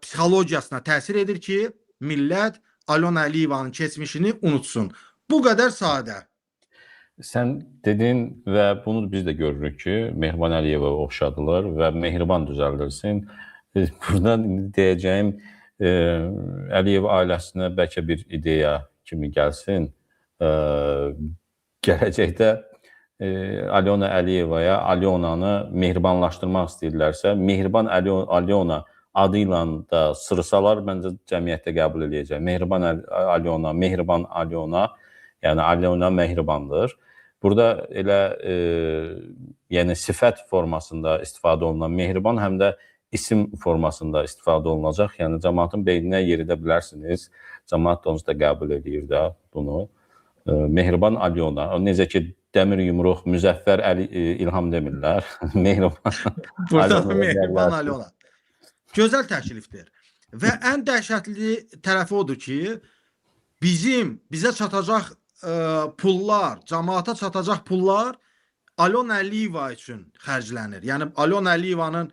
psixologiyasına təsir edir ki, millət Alona Əliyevanın keçmişini unutsun. Bu qədər sadə. Sən dedin və bunu biz də görürük ki, Mehriban Əliyeva oxşadılar və Mehriban düzəldilsin. Buradan deyəcəyim, Əliyev ailəsinə bəlkə bir ideya kimi gəlsin. Gələcəkdə Alona Əliyevaya Alonanı mehribanlaşdırmaq istəyirlərsə, Mehriban Alona adı ilə da sırsalar məncə cəmiyyətdə qəbul edəcək. Mehriban Alona, Mehriban Alona, yəni Alona mehribandır. Burada elə yəni sifət formasında istifadə olunan Mehriban həm də isim formasında istifadə olunacaq. Yəni cəmaatın beyninə yeridə bilərsiniz. Cəmaat da onsuz da qəbul edir də bunu. Mehriban Alona. Necə ki Dəmir Yumruq, Müzəffər İlham demirlər. Mehriban. Burada Mehriban Alona. Gözəl təklifdir. Və ən dəhşətli tərəfi odur ki, bizə çatacaq pullar, cəmaata çatacaq pullar Alona Əliyeva üçün xərclənir. Yəni Alona Əliyevanın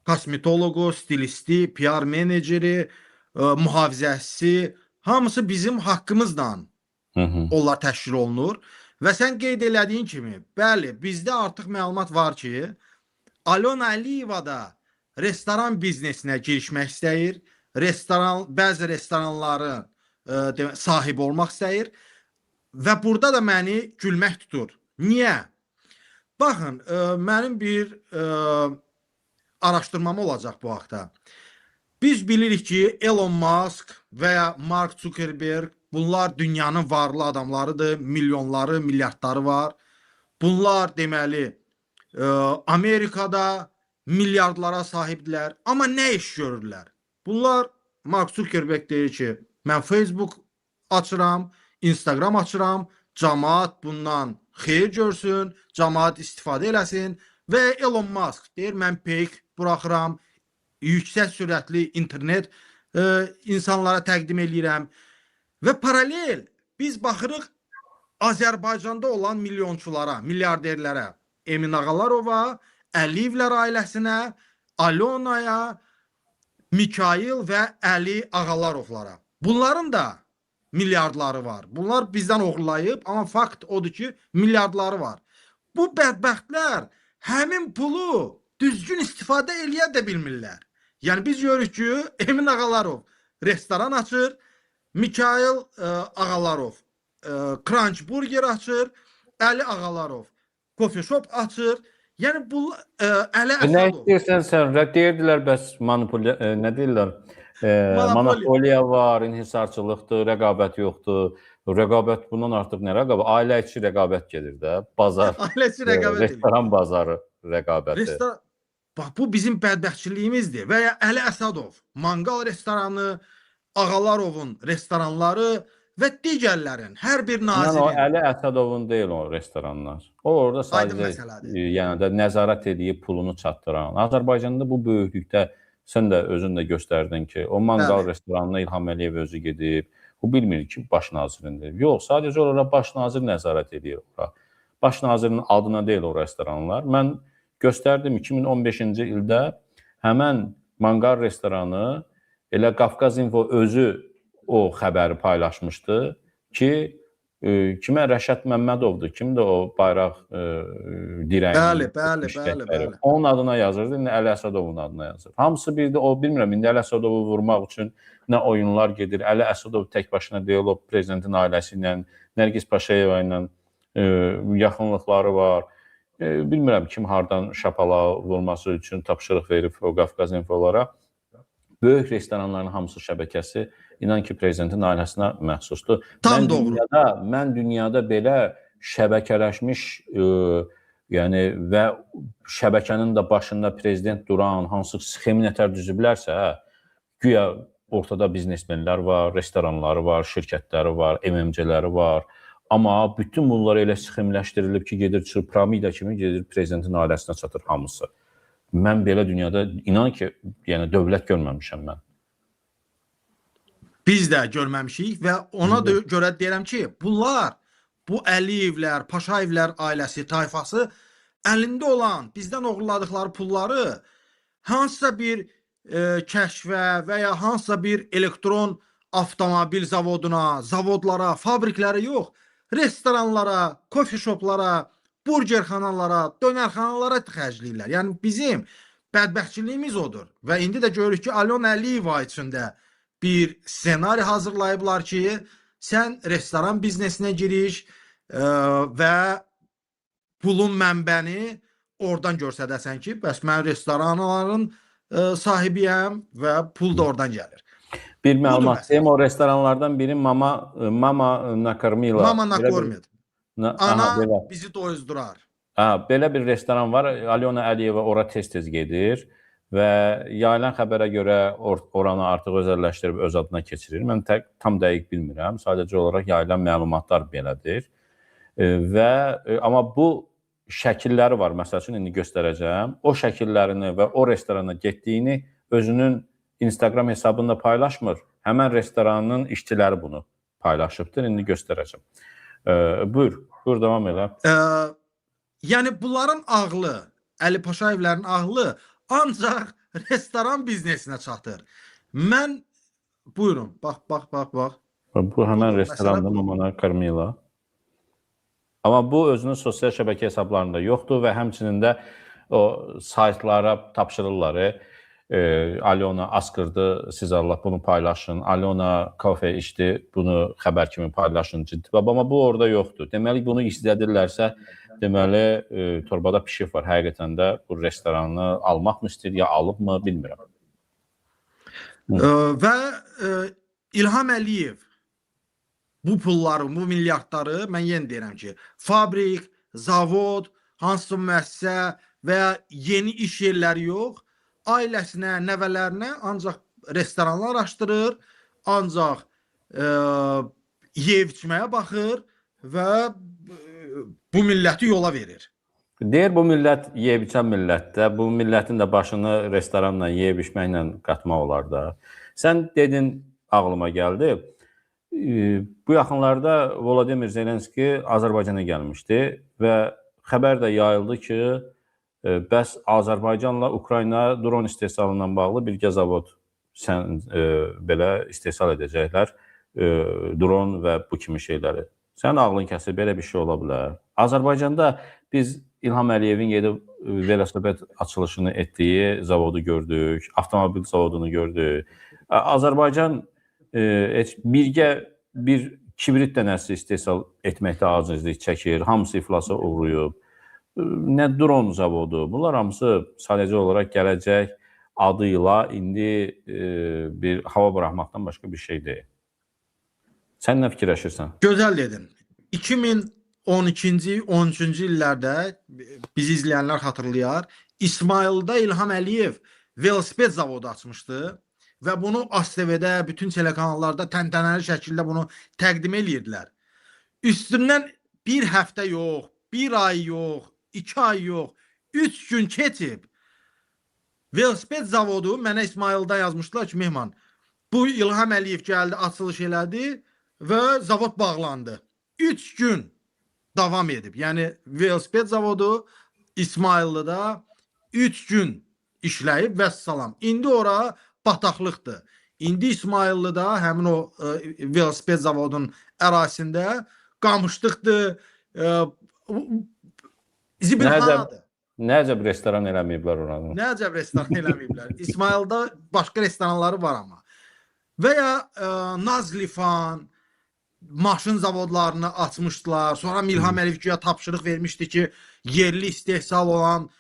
kosmetologu, stilisti, PR meneceri, mühafizəçisi, hamısı bizim haqqımızla onlar təşkil olunur. Və sən qeyd elədiyin kimi, bəli, bizdə artıq məlumat var ki, Alona Əliyeva da restoran biznesinə girişmək istəyir, bəzi restoranların sahibi olmaq istəyir və burada da məni gülmək tutur. Niyə? Baxın, mənim bir araşdırmam olacaq bu haqda. Biz bilirik ki, Elon Musk və ya Mark Zuckerberg, bunlar dünyanın varlı adamlarıdır, milyonları, milyardları var. Bunlar deməli Amerikada milyardlara sahibdilər. Amma nə iş görürlər? Bunlar, Mark Zuckerberg deyir ki, mən Facebook açıram, Instagram açıram, cəmaat bundan xeyir görsün, cəmaat istifadə eləsin və Elon Musk deyir, mən peyk buraxıram, yüksək sürətli internet insanlara təqdim edirəm və paralel biz baxırıq Azərbaycanda olan milyonçulara, milyarderlərə, Emin Ağalarova, Əliyevlər ailəsinə, Alonaya, Mikail və Əli Ağalarovlara. Bunların da milyardları var. Bunlar bizdən oğurlayıb, amma fakt odur ki, milyardları var. Bu bədbəxtlər həmin pulu düzgün istifadə eləyə də bilmirlər. Yəni biz görürük ki, Emin Ağalarov restoran açır, Mikail Ağalarov Crunch Burger açır, Əli Ağalarov Coffee Shop açır. Yəni bu Əli Əsədov. Nə istəyirsən sən? Deyirdilər bəs nə deyirlər? Monopoliya var, inhisarçılıqdır, rəqabət yoxdur. Rəqabət bundan artıq nə rəqabət? Ailə içi rəqabət gedir də. Bazar. Ailə içi rəqabət gedir. Restoran bazarı rəqabəti. Bax bu bizim bədbəxtçiliyimizdir. Və ya Əli Əsədov, manqal restoranı, Ağalarovun restoranları və digərlərin hər bir nazirin. Yəni, Əli Əsədovun deyil o restoranlar. O orada sadəcə yəni də nəzarət edib pulunu çatdıran. Azərbaycanda bu böyüklükdə sən də özün də göstərdin ki, o manqal restoranına İlham Əliyev özü gedib. O bilmir ki, baş nazirindir. Yox, sadəcə orada baş nazir nəzarət edir. Baş nazirin adına deyil o restoranlar. Mən göstərdim 2015-ci ildə həmən manqal restoranı elə Qafqaz Info özü o xəbəri paylaşmışdı ki, kimə Rəşad Məmmədovdur, kimdə o bayraq dirəyi. Bəli. Onun adına yazırdı, indi Əli Əsədovun adına yazır. Hamısı birdə o, bilmirəm, indi Əli Əsədovu vurmaq üçün nə oyunlar gedir. Əli Əsədov tək başına deyil, o prezidentin ailəsi ilə, Nərgiz Paşayeva ilə yaxınlıqları var. Bilmirəm kim hardan şapala vurması üçün tapşırıq verib o Qafqaz Infolara. Böyük restoranların hamısı şəbəkəsi inan ki, prezidentin ailəsinə məxsusdur. Tam doğru. Mən dünyada belə şəbəkələşmiş yəni və şəbəkənin də başında prezident duran hansı sxemi nətər düzüblərsə, güya ortada biznesmenlər var, restoranları var, şirkətləri var, MMC-ləri var. Amma bütün bunlar elə sxemləşdirilib ki, gedir çıxır piramida kimi gedir prezidentin ailəsinə çatır hamısı. Mən belə dünyada inan ki, yəni dövlət görməmişəm mən. Biz də görməmişik və ona da görə deyirəm ki, bunlar, bu Əliyevlər, Paşayevlər ailəsi, tayfası əlində olan bizdən oğurladıkları pulları hansısa bir kəşfə və ya hansısa bir elektron avtomobil zavoduna, zavodlara, fabriklərə yox, restoranlara, kofe shoplara, burgerxanalara, dönərxanalara xərcləyirlər. Yəni bizim bədbəxtçiliyimiz odur. Və indi də görürük ki, Alyona Əliyeva içində bir ssenari hazırlayıblar ki, sən restoran biznesinə giriş və pulun mənbəni oradan göstərəsən ki, bəs mən restoranların sahibiyəm və pul da oradan gəlir. Bir məlumat deyim, o restoranlardan biri Mama Nakormila. Mama Nakormila. Ana bizi doyuzdurar. Belə bir restoran var. Alyona Əliyeva ora tez-tez gedir və yayılan xəbərə görə oranı artıq özəlləşdirib öz adına keçirir. Mən tam dəqiq bilmirəm. Sadəcə olaraq yayılan məlumatlar belədir. Amma bu şəkilləri var. Məsəl üçün, indi göstərəcəm. O şəkillərini və o restorana getdiyini özünün Instagram hesabında paylaşmır. Həmən restoranın işçiləri bunu paylaşıbdır. İndi göstərəcəm. Buyur davam elə. Yəni bunların ağlı, Əli Paşayevlərin ağlı ancaq restoran biznesinə çatır. Mən, buyurun, bax. Bu həmən restorandır, Mama Nakormila. Amma bu özünün sosial şəbəkə hesablarında yoxdur və həmçinin də o saytlara tapşırırlar. Alyona askırdı, siz Allah bunu paylaşın. Alyona kafe içdi, bunu xəbər kimi paylaşın. Ciddi. Amma bu orada yoxdur. Deməli, bunu izlədirlərsə, deməli, torbada pişik var. Həqiqətən də bu restoranı almaq mı istəyir, ya alıb mı, bilmirəm. Və İlham Əliyev bu pulları, bu milyardları, mən yenə deyirəm ki, fabrik, zavod, hansısa müəssisə və ya yeni iş yerləri yox, ailəsinə, nəvələrinə ancaq restoranlar açdırır, ancaq yeyib içməyə baxır və bu milləti yola verir. Deyir, bu millət yeyib içən millətdə, bu millətin də başını restoranla, yeyib içməklə qatmaq olar da. Sən dedin, ağlıma gəldi. Bu yaxınlarda Volodimir Zelenski Azərbaycana gəlmişdi və xəbər də yayıldı ki, bəs Azərbaycanla Ukrayna dron istehsalından bağlı birgə zavod belə istehsal edəcəklər, dron və bu kimi şeyləri. Sənin ağlın kəsir, belə bir şey ola bilər. Azərbaycanda biz İlham Əliyevin gedib velosiped açılışını etdiyi zavodu gördük, avtomobil zavodunu gördük. Azərbaycan birgə bir kibrit dənəsi istehsal etməkdə acizlik çəkir, hamısı iflasa uğrayıb. Nə dron zavodu, bunlar hamısı sadəcə olaraq gələcək adı ilə indi bir hava buraxmaqdan başqa bir şey deyil. Sən nə fikirləşirsən? Gözəl dedin. 2012-ci, 13-cü illərdə bizi izləyənlər xatırlayar, İsmaildə İlham Əliyev velosiped zavodu açmışdı və bunu ASTV-də, bütün telekanallarda təntənəli şəkildə bunu təqdim edirdilər. Üstündən bir həftə yox, bir ay yox, 2 ay yox, 3 gün keçib velosiped zavodu mənə İsmaildə yazmışdılar ki, Mehman, bu İlham Əliyev gəldi, açılış elədi və zavod bağlandı. 3 gün davam edib. Yəni velosiped zavodu İsmaillidə 3 gün işləyib və salam. İndi ora bataqlıqdır. İndi İsmaillidə həmin o velosiped zavodunun ərazisində qamışlıqdır, zibilxanadır. Nə əcəb restoran eləməyiblər oranı? Nə əcəb restoran eləməyiblər. İsmaildə başqa restoranları var amma. Və ya Nazlifan maşın zavodlarını açmışdılar. Sonra İlham Əliyev güya tapşırıq vermişdi ki, yerli istehsal olan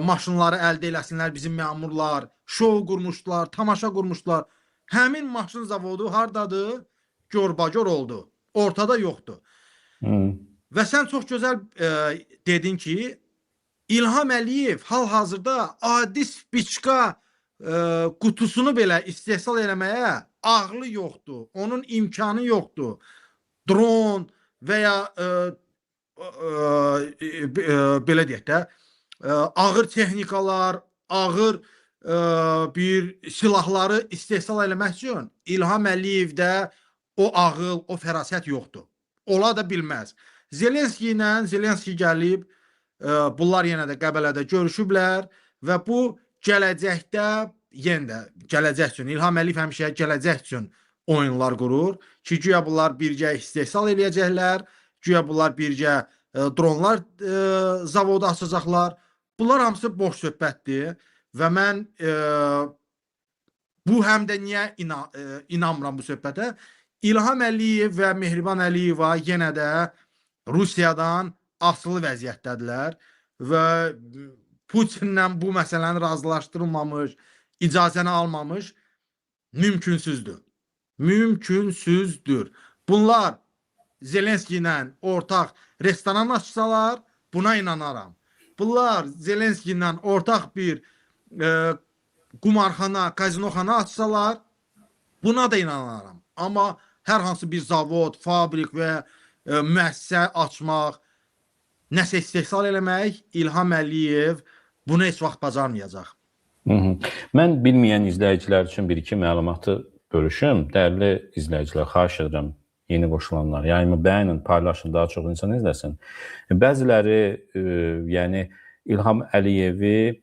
maşınları əldə eləsinlər bizim məmurlar. şou qurmuşdular, tamaşa qurmuşdular. Həmin maşın zavodu hardadır? Görbagör oldu. Ortada yoxdur. Və sən çox gözəl dedin ki, İlham Əliyev hal-hazırda adi spiçka qutusunu belə istehsal eləməyə ağlı yoxdur. Onun imkanı yoxdur. Dron və ya belə deyək də, ağır texnikalar, ağır bir silahları istehsal eləmək üçün İlham Əliyevdə o ağıl, o fərasət yoxdur. Ola da bilməz. Zelenski gəlib, bunlar yenə də Qəbələdə görüşüblər və bu gələcəkdə, yenə də gələcək üçün, İlham Əliyev həmişə gələcək üçün oyunlar qurur ki, güya bunlar birgə istehsal eləyəcəklər, güya bunlar birgə dronlar zavodu açacaqlar. Bunlar hamısı boş söhbətdir və mən bu həm də niyə inanmıram bu söhbətə? İlham Əliyev və Mehriban Əliyeva yenə də Rusiyadan asılı vəziyyətdədirlər və Putinlə bu məsələni razılaşdırılmamış, icazəni almamış mümkünsüzdür. Mümkünsüzdür. Bunlar Zelenski ilə ortaq restoran açsalar, buna inanaram. Bunlar Zelenski ilə ortaq bir qumarxana, kazinoxana açsalar, buna da inanaram. Amma hər hansı bir zavod, fabrik və müəssisə açmaq, nəsə istehsal eləmək, İlham Əliyev bunu heç vaxt bacarmayacaq. Mən bilməyən izləyicilər üçün bir-iki məlumatı bölüşüm. Dəyərli izləyicilər, xahiş edirəm, yeni qoşulanlar, yayımı bəyənin, paylaşın, daha çox insan izləsin. Bəziləri, yəni İlham Əliyevi,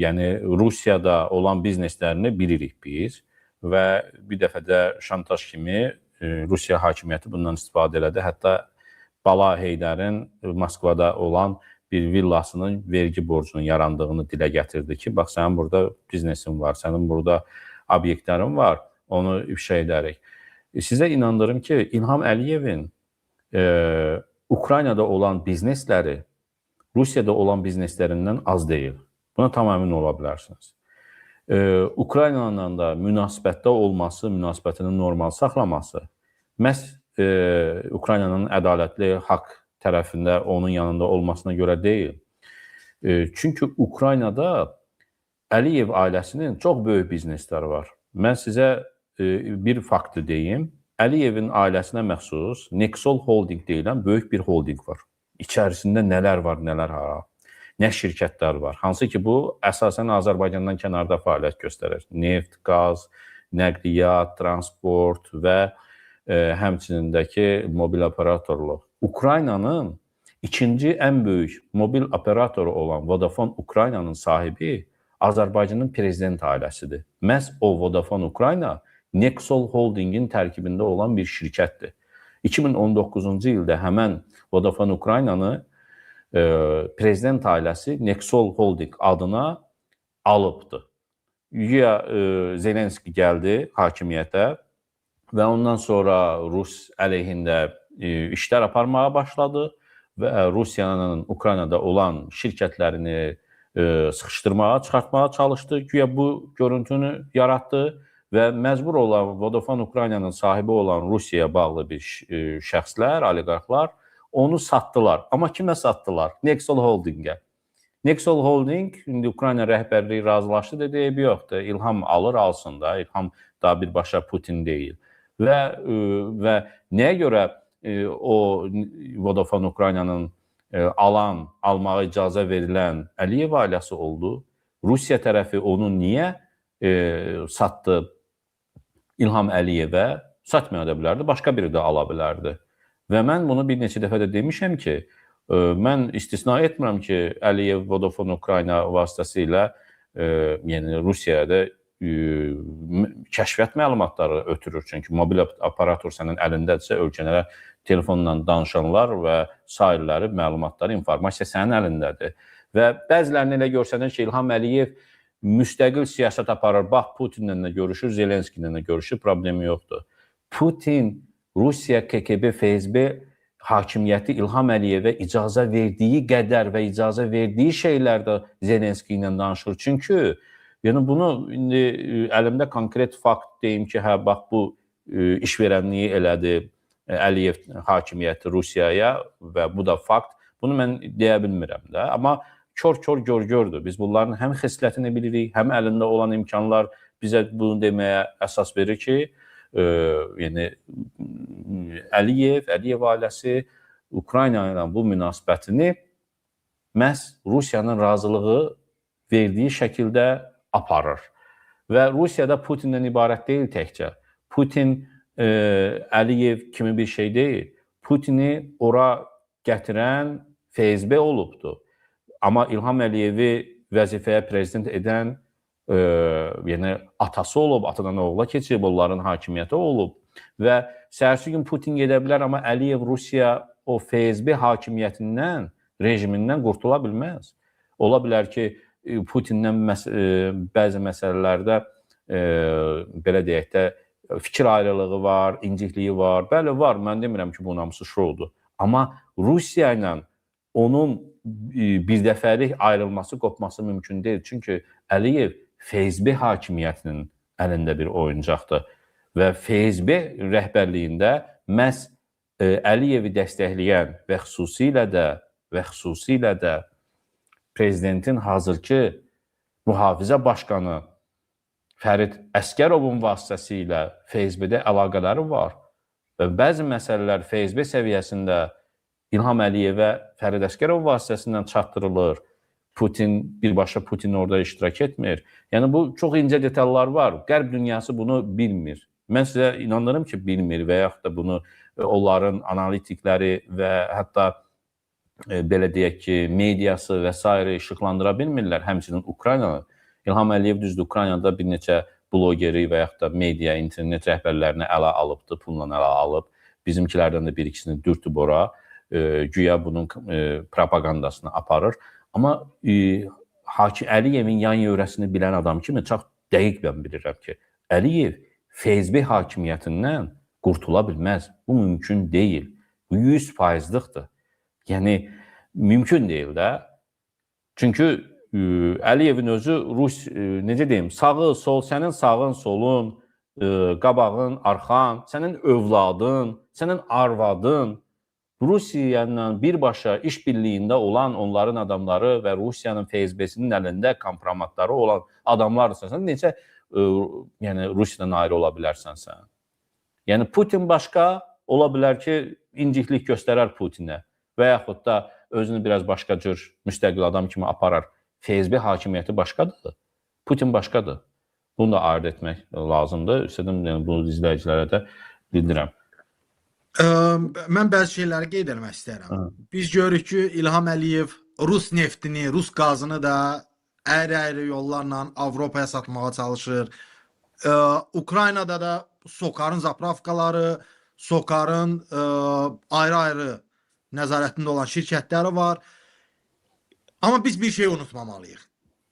yəni Rusiyada olan bizneslərini bilirik biz və bir dəfə də şantaj kimi Rusiya hakimiyyəti bundan istifadə elədi. Hətta Bala Heydərin Moskvada olan bir villasının vergi borcunun yarandığını dilə gətirdi ki, bax, sənin burada biznesin var, sənin burada obyektlərin var, onu ifşa edərik. Sizə inandırım ki, İlham Əliyevin Ukraynada olan biznesləri Rusiyada olan bizneslərindən az deyil. Buna tamamilə ola bilərsiniz. Ukraynanın da münasibətdə olması, münasibətinin normal saxlaması məhz Ukraynanın ədalətli haqq tərəfində onun yanında olmasına görə deyil. Çünki Ukraynada Əliyev ailəsinin çox böyük biznesləri var. Mən sizə bir faktı deyim. Əliyevin ailəsinə məxsus Nexol Holding deyilən böyük bir holding var. İçərisində nələr var, nələr hara. Nə şirkətlər var. Hansı ki, bu əsasən Azərbaycandan kənarda fəaliyyət göstərir. Neft, qaz, nəqliyyat, transport və həmçinindəki mobil operatorluq. Ukraynanın ikinci ən böyük mobil operatoru olan Vodafone Ukraynanın sahibi Azərbaycanın prezident ailəsidir. Məhz o Vodafone Ukrayna Nexol Holdingin tərkibində olan bir şirkətdir. 2019-cu ildə həmən Vodafone Ukraynanı prezident ailəsi Nexol Holding adına alıbdır. Güya Zelenski gəldi hakimiyyətə və ondan sonra Rus əleyhində işlər aparmağa başladı və Rusiyanın Ukraynada olan şirkətlərini sıxışdırmağa, çıxartmağa çalışdı. Güya bu görüntünü yaratdı və məcbur olan Vodafone Ukraynanın sahibi olan Rusiyaya bağlı bir şəxslər, oliqarxlar onu satdılar. Amma kimə satdılar? Nexol Holdingə. Nexol Holding, indi Ukrayna rəhbərliyi razılaşdı, dedi, eybi yoxdur. İlham alır, alsın da. İlham daha birbaşa Putin deyil. Və nəyə görə o Vodafone Ukraynanın almağa icazə verilən Əliyev ailəsi oldu? Rusiya tərəfi onu niyə satdı İlham Əliyevə? Satmaya da bilərdi, başqa biri də ala bilərdi. Və mən bunu bir neçə dəfə də demişəm ki, mən istisna etmirəm ki, Əliyev Vodafone Ukrayna vasitəsilə yəni Rusiyaya da kəşfiyyat məlumatları ötürür. Çünki mobil operator sənin əlindədirsə, ölkələrə telefonla danışanlar və sairləri, məlumatları, informasiya sənin əlindədir. Və bəzilərini elə görsənir ki, İlham Əliyev müstəqil siyasət aparır, bax, Putinlə də görüşür, Zelenski ilə də görüşür, problemi yoxdur. Putin, Rusiya, KGB, FSB hakimiyyəti İlham Əliyevə icazə verdiyi qədər və icazə verdiyi şeylər də Zelenski ilə danışır. Çünki yəni bunu indi əlimdə konkret fakt deyim ki, hə bax bu işverənliyi elədi Əliyev hakimiyyəti Rusiyaya və bu da fakt. Bunu mən deyə bilmirəm də. Amma kör-kör gör-gördür. Biz bunların həm xislətini bilirik, həm əlində olan imkanlar bizə bunu deməyə əsas verir ki, yəni Əliyev ailəsi Ukrayna ilə bu münasibətini məhz Rusiyanın razılığı verdiyi şəkildə aparır. Və Rusiyada Putin'dən ibarət deyil təkcə. Putin Əliyev kimi bir şey deyil. Putini ora gətirən FSB olubdur. Amma İlham Əliyevi vəzifəyə prezident edən yəni atası olub, atadan oğula keçib, onların hakimiyyəti olub və səhərsi gün Putin gedə bilər, amma Əliyev Rusiya o FSB hakimiyyətindən, rejimindən qurtula bilməz. Ola bilər ki, Putinlə bəzi məsələlərdə belə deyək də fikir ayrılığı var, incikliyi var. Bəli, var. Mən demirəm ki, bu hamısı şoudur. Amma Rusiya ilə onun birdəfəlik ayrılması, qopması mümkün deyil. Çünki Əliyev FSB hakimiyyətinin əlində bir oyuncaqdır və FSB rəhbərliyində məhz Əliyevi dəstəkləyən və xüsusilə də prezidentin hazırki mühafizə başqanı Fərid Əsgərovun vasitəsilə FSB-də əlaqələri var və bəzi məsələlər FSB səviyyəsində İlham Əliyevə Fərid Əsgərov vasitəsindən çatdırılır. Birbaşa Putin orada iştirak etmir. Yəni bu çox incə detallar var. Qərb dünyası bunu bilmir. Mən sizə inanırım ki, bilmir və yaxud da bunu onların analitikləri və hətta belə deyək ki, mediası və s. işıqlandıra bilmirlər. Həmçinin Ukraynanı. İlham Əliyev düzdür, Ukraynada bir neçə blogeri və yaxud da media, internet rəhbərlərini ələ alıbdır, pulla ələ alıb. Bizimkilərdən də bir-ikisini dürtüb ora. Güya bunun propagandasını aparır. Amma Əliyevin yan yörəsini bilən adam kimi çox dəqiq mən bilirəm ki, Əliyev FSB hakimiyyətindən qurtula bilməz. Bu mümkün deyil. Bu 100%-lıqdır. Yəni, mümkün deyil də. Çünki Əliyevin özü necə deyim, sağı, sol, sənin sağın, solun, qabağın, arxan, sənin övladın, sənin arvadın, Rusiya ilə birbaşa iş birliyində olan onların adamları və Rusiyanın FSB-sinin əlində kompromatları olan adamlardır. Sən necə Rusiyadan ayrı ola bilərsən sən? Yəni Putin başqa, ola bilər ki, inciklik göstərər Putinə və yaxud da özünü biraz başqa cür müstəqil adam kimi aparar. FSB hakimiyyəti başqadır, Putin başqadır. Bunu da ayırt etmək lazımdır. İstədim bunu izləyicilərə də bildirəm. Mən bəzi şeyləri qeyd etmək istəyirəm. Biz görürük ki, İlham Əliyev Rus neftini, Rus qazını da əyri-əyri yollarla Avropaya satmağa çalışır. Ukraynada da SOCAR-ın zapravkaları, SOCAR-ın ayrı-ayrı nəzarətində olan şirkətləri var. Amma biz bir şey unutmamalıyıq.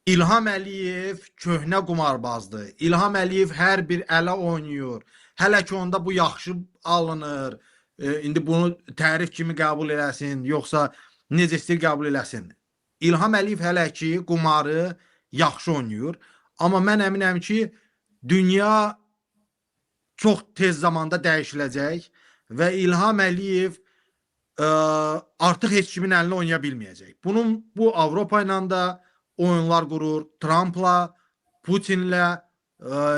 İlham Əliyev köhnə qumarbazdır. İlham Əliyev hər bir ələ oynayır. Hələ ki onda bu yaxşı alınır. İndi bunu tərif kimi qəbul eləsin, yoxsa necə istəyir qəbul eləsin. İlham Əliyev hələ ki qumarı yaxşı oynayır. Amma mən əminəm ki, dünya çox tez zamanda dəyişiləcək və İlham Əliyev artıq heç kimin əlini oynaya bilməyəcək. Bu Avropa ilə də oyunlar qurur. Trumpla, Putinlə,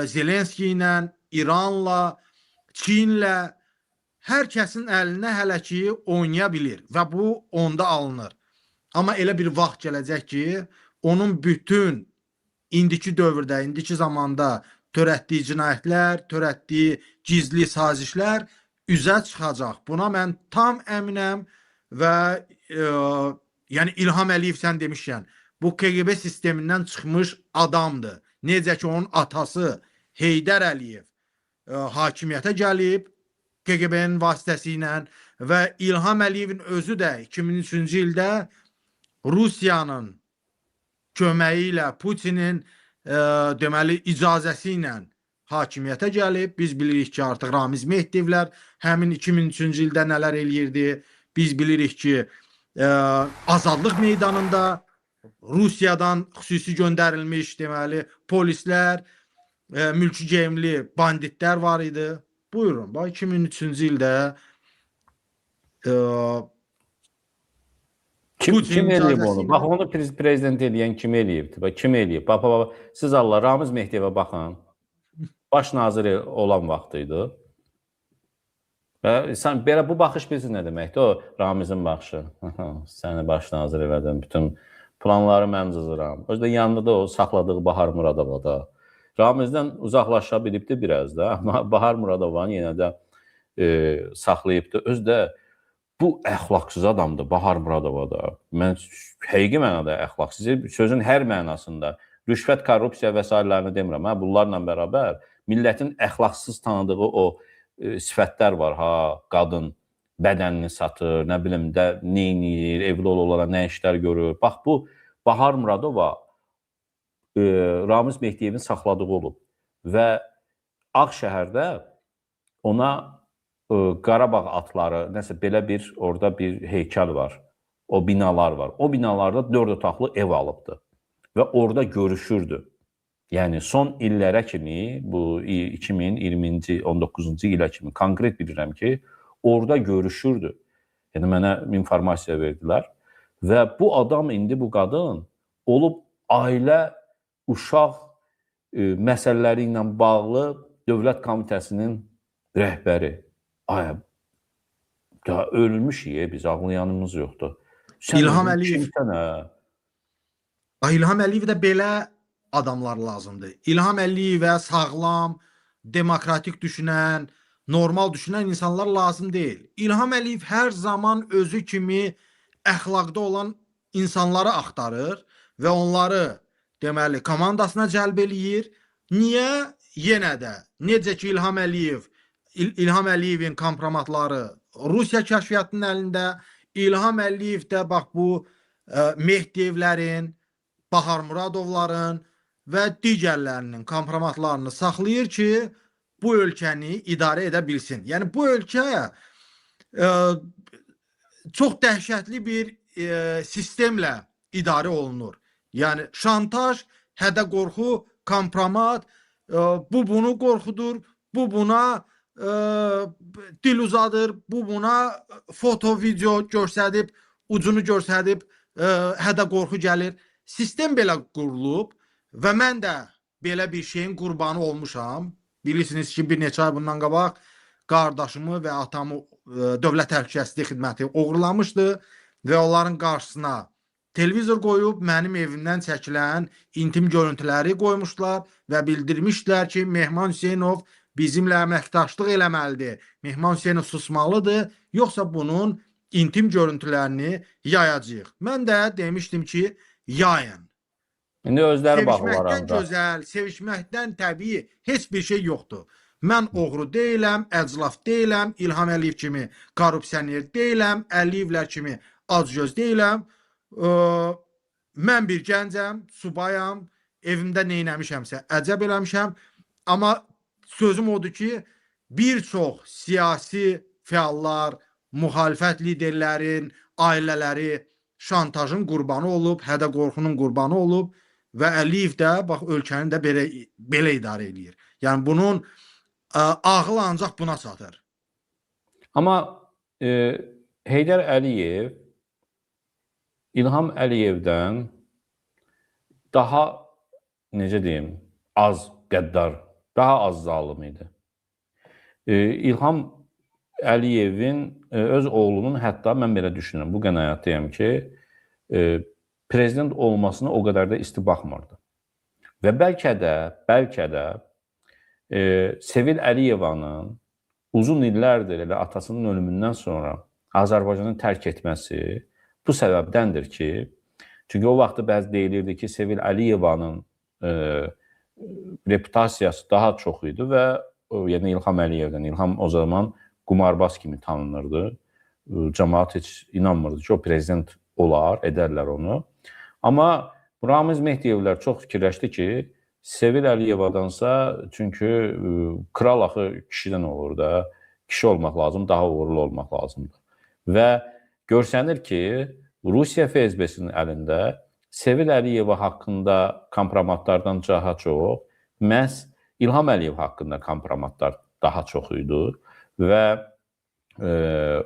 Zelenski ilə, İranla, Çinlə, hər kəsin əlinə hələ ki oynaya bilir və bu onda alınır. Amma elə bir vaxt gələcək ki, onun bütün indiki dövrdə, indiki zamanda törətdiyi cinayətlər, törətdiyi gizli sazişlər üzə çıxacaq. Buna mən tam əminəm və yəni İlham Əliyev sən demişkən, bu KGB sistemindən çıxmış adamdır. Necə ki onun atası Heydər Əliyev hakimiyyətə gəlib KGB-nin vasitəsilə və İlham Əliyevin özü də 2003-cü ildə Rusiyanın köməyi ilə Putinin deməli icazəsi ilə hakimiyyətə gəlib. Biz bilirik ki, artıq Ramiz Mehdiyevlər həmin 2003-cü ildə nələr eləyirdi. biz bilirik ki, Azadlıq meydanında Rusiyadan xüsusi göndərilmiş deməli polislər, mülki geyimli banditlər var idi. Buyurun, bax 2003-cü ildə Kim Putin eləyib icazəsi onu? ilə- Bax onu prezident eləyən kim eləyibdi? Bax kim eləyib? Bax, siz Allah Ramiz Mehdiyevə baxın. Baş naziri olan vaxt idi. Və sən belə bu baxış bilirsən nə deməkdir? O Ramizin baxışı. Səni baş nazir elədim. Bütün planları mən cızıram. Özdə yanında da o saxladığı Bahar Muradova da. Ramizdən uzaqlaşa bilibdi biraz da, amma Bahar Muradovanı yenə də saxlayıbdı. Özdə bu əxlaqsız adamdır Bahar Muradova da. Mən həqiqi mənada əxlaqsız, sözün hər mənasında rüşvət, korrupsiya və s. demirəm. Hə, bunlarla bərabər millətin əxlaqsız tanıdığı o sifətlər var. Ha, qadın bədənini satır, nə bilim də neynir, evli olanlara nə işlər görür. Bax bu Bahar Muradova Ramiz Mehdiyevin saxladığı olub və Ağşəhərdə ona Qarabağ atları, nəsə belə bir orada bir heykəl var. O binalar var. O binalarda 4 otaqlı ev alıbdı və orada görüşürdü. Yəni son illərə kimi, bu 2020-ci 19-cu ilə kimi konkret bilirəm ki, orada görüşürdü. Yəni mənə informasiya verdilər və bu adam indi bu qadın olub ailə, uşaq məsələləri ilə bağlı Dövlət Komitəsinin rəhbəri. Ay, daha ölmüşük biz, ağlayanımız yoxdur. İlham Əliyev. İlham Əliyev də belə adamlar lazımdır. İlham Əliyevə sağlam, demokratik düşünən, normal düşünən insanlar lazım deyil. İlham Əliyev hər zaman özü kimi əxlaqda olan insanları axtarır və onları deməli komandasına cəlb eləyir. Niyə? Yenə də necə ki İlham Əliyevin kompromatları Rusiya kəşfiyyatının əlində, İlham Əliyev də bax bu Mehdiyevlərin, Bahar Muradovların və digərlərinin kompromatlarını saxlayır ki, bu ölkəni idarə edə bilsin. Yəni bu ölkə çox dəhşətli bir sistemlə idarə olunur. Yəni şantaj, hədə-qorxu, kompromat, bu bunu qorxudur, bu buna dil uzadır, bu buna foto, video göstərib, ucunu göstərib, hədə-qorxu gəlir. Sistem belə qurulub və mən də belə bir şeyin qurbanı olmuşam. Bilirsiniz ki, bir neçə ay bundan qabaq qardaşımı və atamı Dövlət Təhlükəsizlik Xidməti oğurlamışdı və onların qarşısına televizor qoyub mənim evimdən çəkilən intim görüntüləri qoymuşlar və bildirmişdilər ki, Mehman Hüseynov bizimlə əməkdaşlıq eləməlidir. Mehman Hüseynov susmalıdır, yoxsa bunun intim görüntülərini yayacağıq. Mən də demişdim ki, yayın. İndi özləri baxırlar Sevişməkdən arada. gözəl, sevişməkdən təbii heç bir şey yoxdur. Mən oğru deyiləm, əclaf deyiləm, İlham Əliyev kimi korrupsioner deyiləm, Əliyevlər kimi acgöz deyiləm. Mən bir gəncəm, subayam, evimdə neynəmişəmsə əcəb eləmişəm. Amma sözüm odur ki, bir çox siyasi fəallar, müxalifət liderlərin, ailələri şantajın qurbanı olub, hədə-qorxunun qurbanı olub və Əliyev də bax ölkəni də belə idarə edir. Yəni bunun ağlı ancaq buna çatır. Amma Heydər Əliyev İlham Əliyevdən daha, necə deyim, az qəddar, daha az zalım idi. İlham Əliyevin öz oğlunun, hətta mən belə düşünürəm, bu qənaətdəyəm ki, prezident olmasına o qədər də isti baxmırdı. Və bəlkə də Sevil Əliyevanın uzun illərdir elə atasının ölümündən sonra Azərbaycanı tərk etməsi bu səbəbdəndir ki, çünki o vaxtda bəzi deyilirdi ki, Sevil Əliyevanın reputasiyası daha çox idi və yəni İlham Əliyevdən, İlham o zaman qumarbaz kimi tanınırdı. Cəmaət heç inanmırdı ki, o prezident olar, edərlər onu. Amma Ramiz Mehdiyevlər çox fikirləşdi ki, Sevil Əliyevadansa, çünki kral axı kişidən olur da, kişi olmaq lazım, daha uğurlu olmaq lazımdır. Və görsənir ki, Rusiya FSB-sinin əlində Sevil Əliyeva haqqında kompromatlardan daha çox, məhz İlham Əliyev haqqında kompromatlar daha çox idi və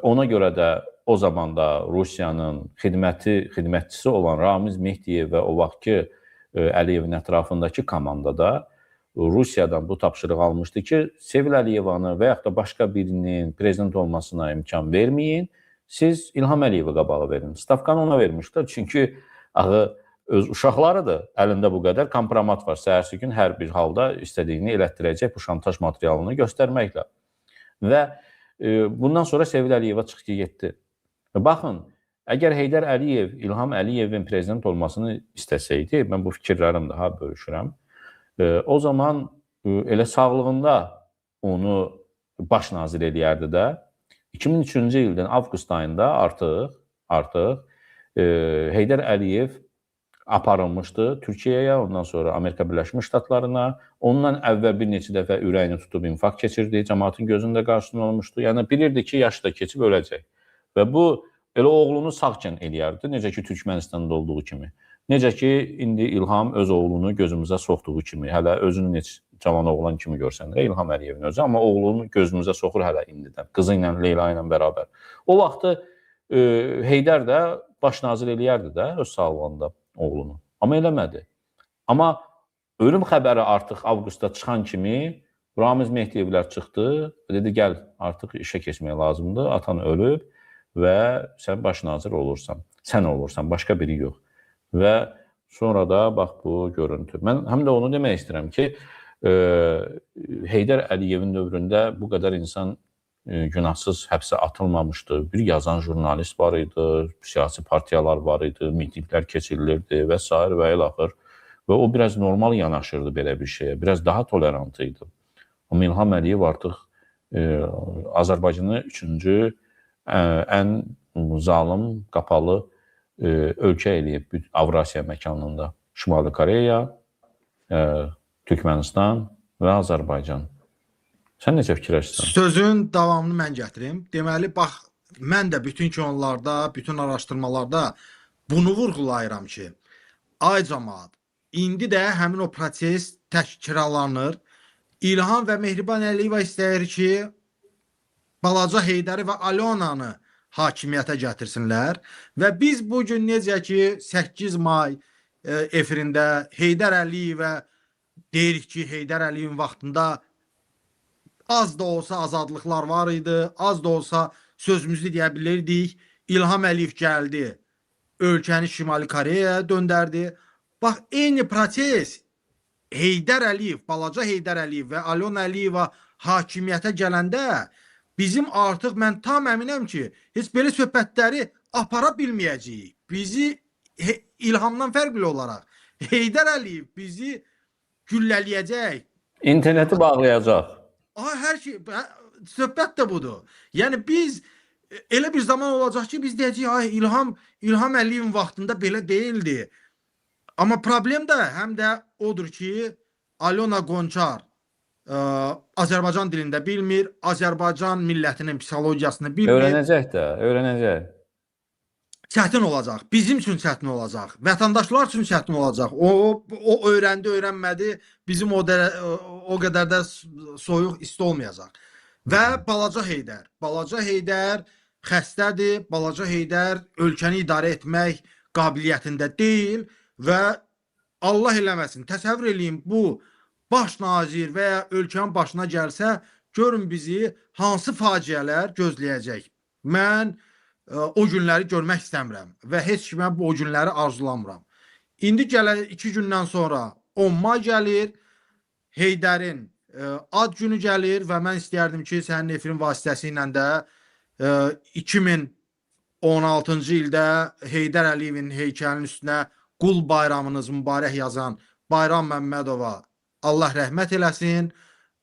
ona görə də o zaman da Rusiyanın xidmətçisi olan Ramiz Mehdiyev və o vaxtki Əliyevin ətrafındakı komandada Rusiyadan bu tapşırıq almışdı ki, Sevil Əliyevanı və yaxud da başqa birinin prezident olmasına imkan verməyin, siz İlham Əliyevə qabağı verin. Stavkanı ona vermişlər, çünki axı öz uşaqlarıdır, əlində bu qədər kompromat var. Səhərsi gün hər bir halda istədiyini elətdirəcək bu şantaj materialını göstərməklə. Və bundan sonra Sevil Əliyeva çıxdı getdi. Baxın, əgər Heydər Əliyev, İlham Əliyevin prezident olmasını istəsəydi, mən bu fikirlərim daha bölüşürəm, o zaman elə sağlığında onu baş nazir eləyərdi də. 2003-cü ildən avqust ayında artıq Heydər Əliyev aparılmışdı Türkiyəyə, ondan sonra Amerika Birləşmiş Ştatlarına. Ondan əvvəl bir neçə dəfə ürəyini tutub infarkt keçirdi, cəmaatın gözündə qarşısında olmuşdu. Yəni bilirdi ki, yaşı da keçib öləcək. Və bu elə oğlunu sağkən eləyərdi, necə ki Türkmənistanda olduğu kimi. Necə ki indi İlham öz oğlunu gözümüzə soxduğu kimi, hələ özünü heç cavan oğlan kimi görsənir İlham Əliyevin özü, amma oğlunu gözümüzə soxur hələ indidən, qızı ilə, Leyla ilə bərabər. O vaxtı Heydər də baş nazir eləyərdi də öz sağlığında oğlunu. Amma eləmədi. Amma ölüm xəbəri artıq avqustda çıxan kimi Ramiz Mehdiyevlər çıxdı və dedi, gəl, artıq işə keçməyə lazımdır, atan ölüb və sən baş nazir olursan. Sən olursan, başqa biri yox. Və sonra da bax bu görüntü. Mən həm də onu demək istəyirəm ki, Heydər Əliyevin dövründə bu qədər insan günahsız həbsə atılmamışdı. Bir yazan jurnalist var idi, siyasi partiyalar var idi, mitinglər keçirilirdi və s. və ilaxır. Və o biraz normal yanaşırdı belə bir şeyə, biraz daha tolerant idi. Amma İlham Əliyev artıq Azərbaycanı üçüncü ən zalım, qapalı ölkə eləyib Avrasiya məkanında. Şimali Koreya, Türkmənistan və Azərbaycan. Sən necə fikirləşirsən? Sözün davamını mən gətirim. Deməli, bax, mən də bütün onlarda, bütün araşdırmalarda bunu vurğulayıram ki, ay cəmaət, indi də həmin o proses təkrarlanır. İlham və Mehriban Əliyeva istəyir ki, balaca Heydəri və Alyonanı hakimiyyətə gətirsinlər və biz bugün necə ki 8 may efirində Heydər Əliyevə deyirik ki, Heydər Əliyevin vaxtında az da olsa azadlıqlar var idi, az da olsa sözümüzü deyə bilirdik. İlham Əliyev gəldi, ölkəni Şimali Koreyaya döndərdi. Bax, eyni proses Heydər Əliyev, balaca Heydər Əliyev və Alyona Əliyeva hakimiyyətə gələndə bizim artıq mən tam əminəm ki, heç belə söhbətləri apara bilməyəcəyik. Bizi İlhamdan fərqli olaraq Heydər Əliyev bizi güllələyəcək. İnterneti bağlayacaq. Hər şey, söhbət də budur. Yəni biz elə bir zaman olacaq ki, biz deyəcəyik, İlham Əliyevin vaxtında belə deyildi. Amma problem də həm də odur ki, Alyona Qonçar Azərbaycan dilində bilmir, Azərbaycan millətinin psixologiyasını bilmir. Öyrənəcək də, öyrənəcək. Çətin olacaq. Bizim üçün çətin olacaq. Vətəndaşlar üçün çətin olacaq. O öyrəndi, öyrənmədi. Bizim o qədər də soyuq isti olmayacaq. Və balaca Heydər. Balaca Heydər xəstədir. Balaca Heydər ölkəni idarə etmək qabiliyyətində deyil və Allah eləməsin. Təsəvvür eləyin, bu baş nazir və ya ölkənin başına gəlsə, görün bizi hansı faciələr gözləyəcək. Mən o günləri görmək istəmirəm və heç kimə bu o günləri arzulamıram. İndi 2 gündən sonra 10 may gəlir, Heydərin ad günü gəlir və mən istəyərdim ki, sənin efirin vasitəsilə də 2016-cı ildə Heydər Əliyevin heykəlinin üstünə qul bayramınız mübarək yazan Bayram Məmmədova Allah rəhmət eləsin.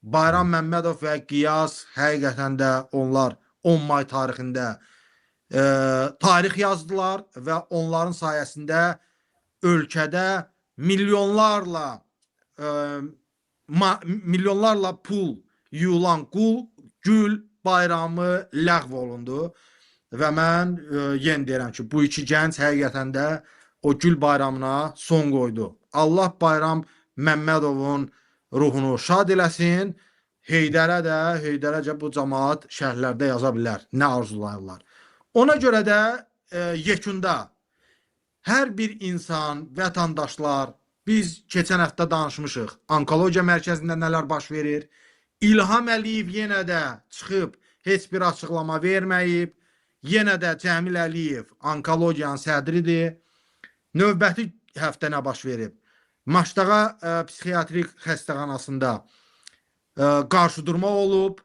Bayram Məmmədov və Qiyas həqiqətən də onlar 10 may tarixində tarix yazdılar və onların sayəsində ölkədə milyonlarla pul yuyulan gül bayramı ləğv olundu. və mən yenə deyirəm ki, bu iki gənc həqiqətən də o gül bayramına son qoydu. Allah Bayram Məmmədovun ruhunu şad eləsin. Heydərəcə bu cəmaət şərhlərdə yaza bilər, nə arzulayırlar. Ona görə də yekunda hər bir insan, vətəndaşlar, biz keçən həftə danışmışıq, onkologiya mərkəzində nələr baş verir. İlham Əliyev yenə də çıxıb heç bir açıqlama verməyib. Yenə də Cəmil Əliyev onkologiyanın sədridir. Növbəti həftə nə baş verib? Maçdağa psixiatrik xəstəxanasında qarşıdurma olub.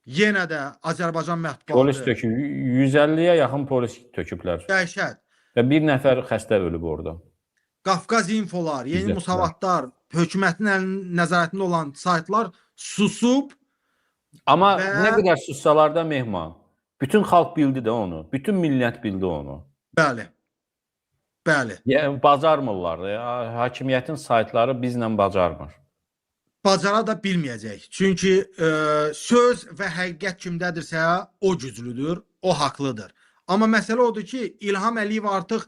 Yenə də Azərbaycan mətbuatı. Polis töküb, 150-yə yaxın polis töküblər. Dəhşət. Və bir nəfər xəstə ölüb orada. Qafqaz infolar, yeni İzzətlər. musavatlar, hökumətin nəzarətində olan saytlar susub. Amma Və- nə qədər sussalar da Mehman, bütün xalq bildi də onu, bütün millət bildi onu. Bəli. Bəli. Yəni bacarmırlar da. Hakimiyyətin saytları bizlə bacarmır. Bacara da bilməyəcək. Çünki söz və həqiqət kimdədirsə, o güclüdür, o haqlıdır. Amma məsələ odur ki, İlham Əliyev artıq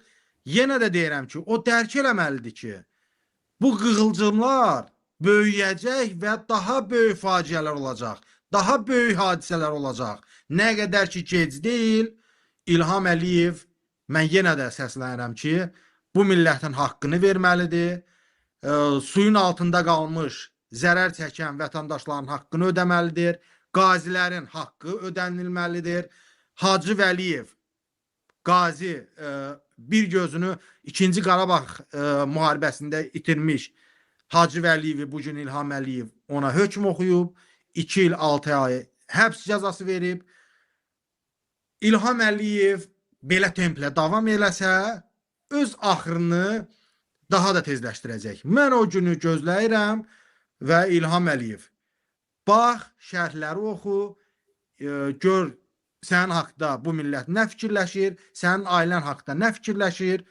yenə də deyirəm ki, o dərk eləməlidir ki, bu qığılcımlar böyüyəcək və daha böyük faciələr olacaq. Daha böyük hadisələr olacaq. Nə qədər ki gec deyil, İlham Əliyev, mən yenə də səslənirəm ki, bu millətin haqqını verməlidir. Suyun altında qalmış, zərər çəkən vətəndaşların haqqını ödəməlidir. Qazilərin haqqı ödənilməlidir. Hacı Vəliyev, qazi, bir gözünü 2-ci Qarabağ müharibəsində itirmiş Hacı Vəliyevi bugün İlham Əliyev ona hökm oxuyub, 2 il 6 ay həbs cəzası verib. İlham Əliyev belə templə davam eləsə, öz axırını daha da tezləşdirəcək. Mən o günü gözləyirəm və İlham Əliyev, bax, şərhləri oxu, gör sənin haqda bu millət nə fikirləşir, sənin ailən haqda nə fikirləşir,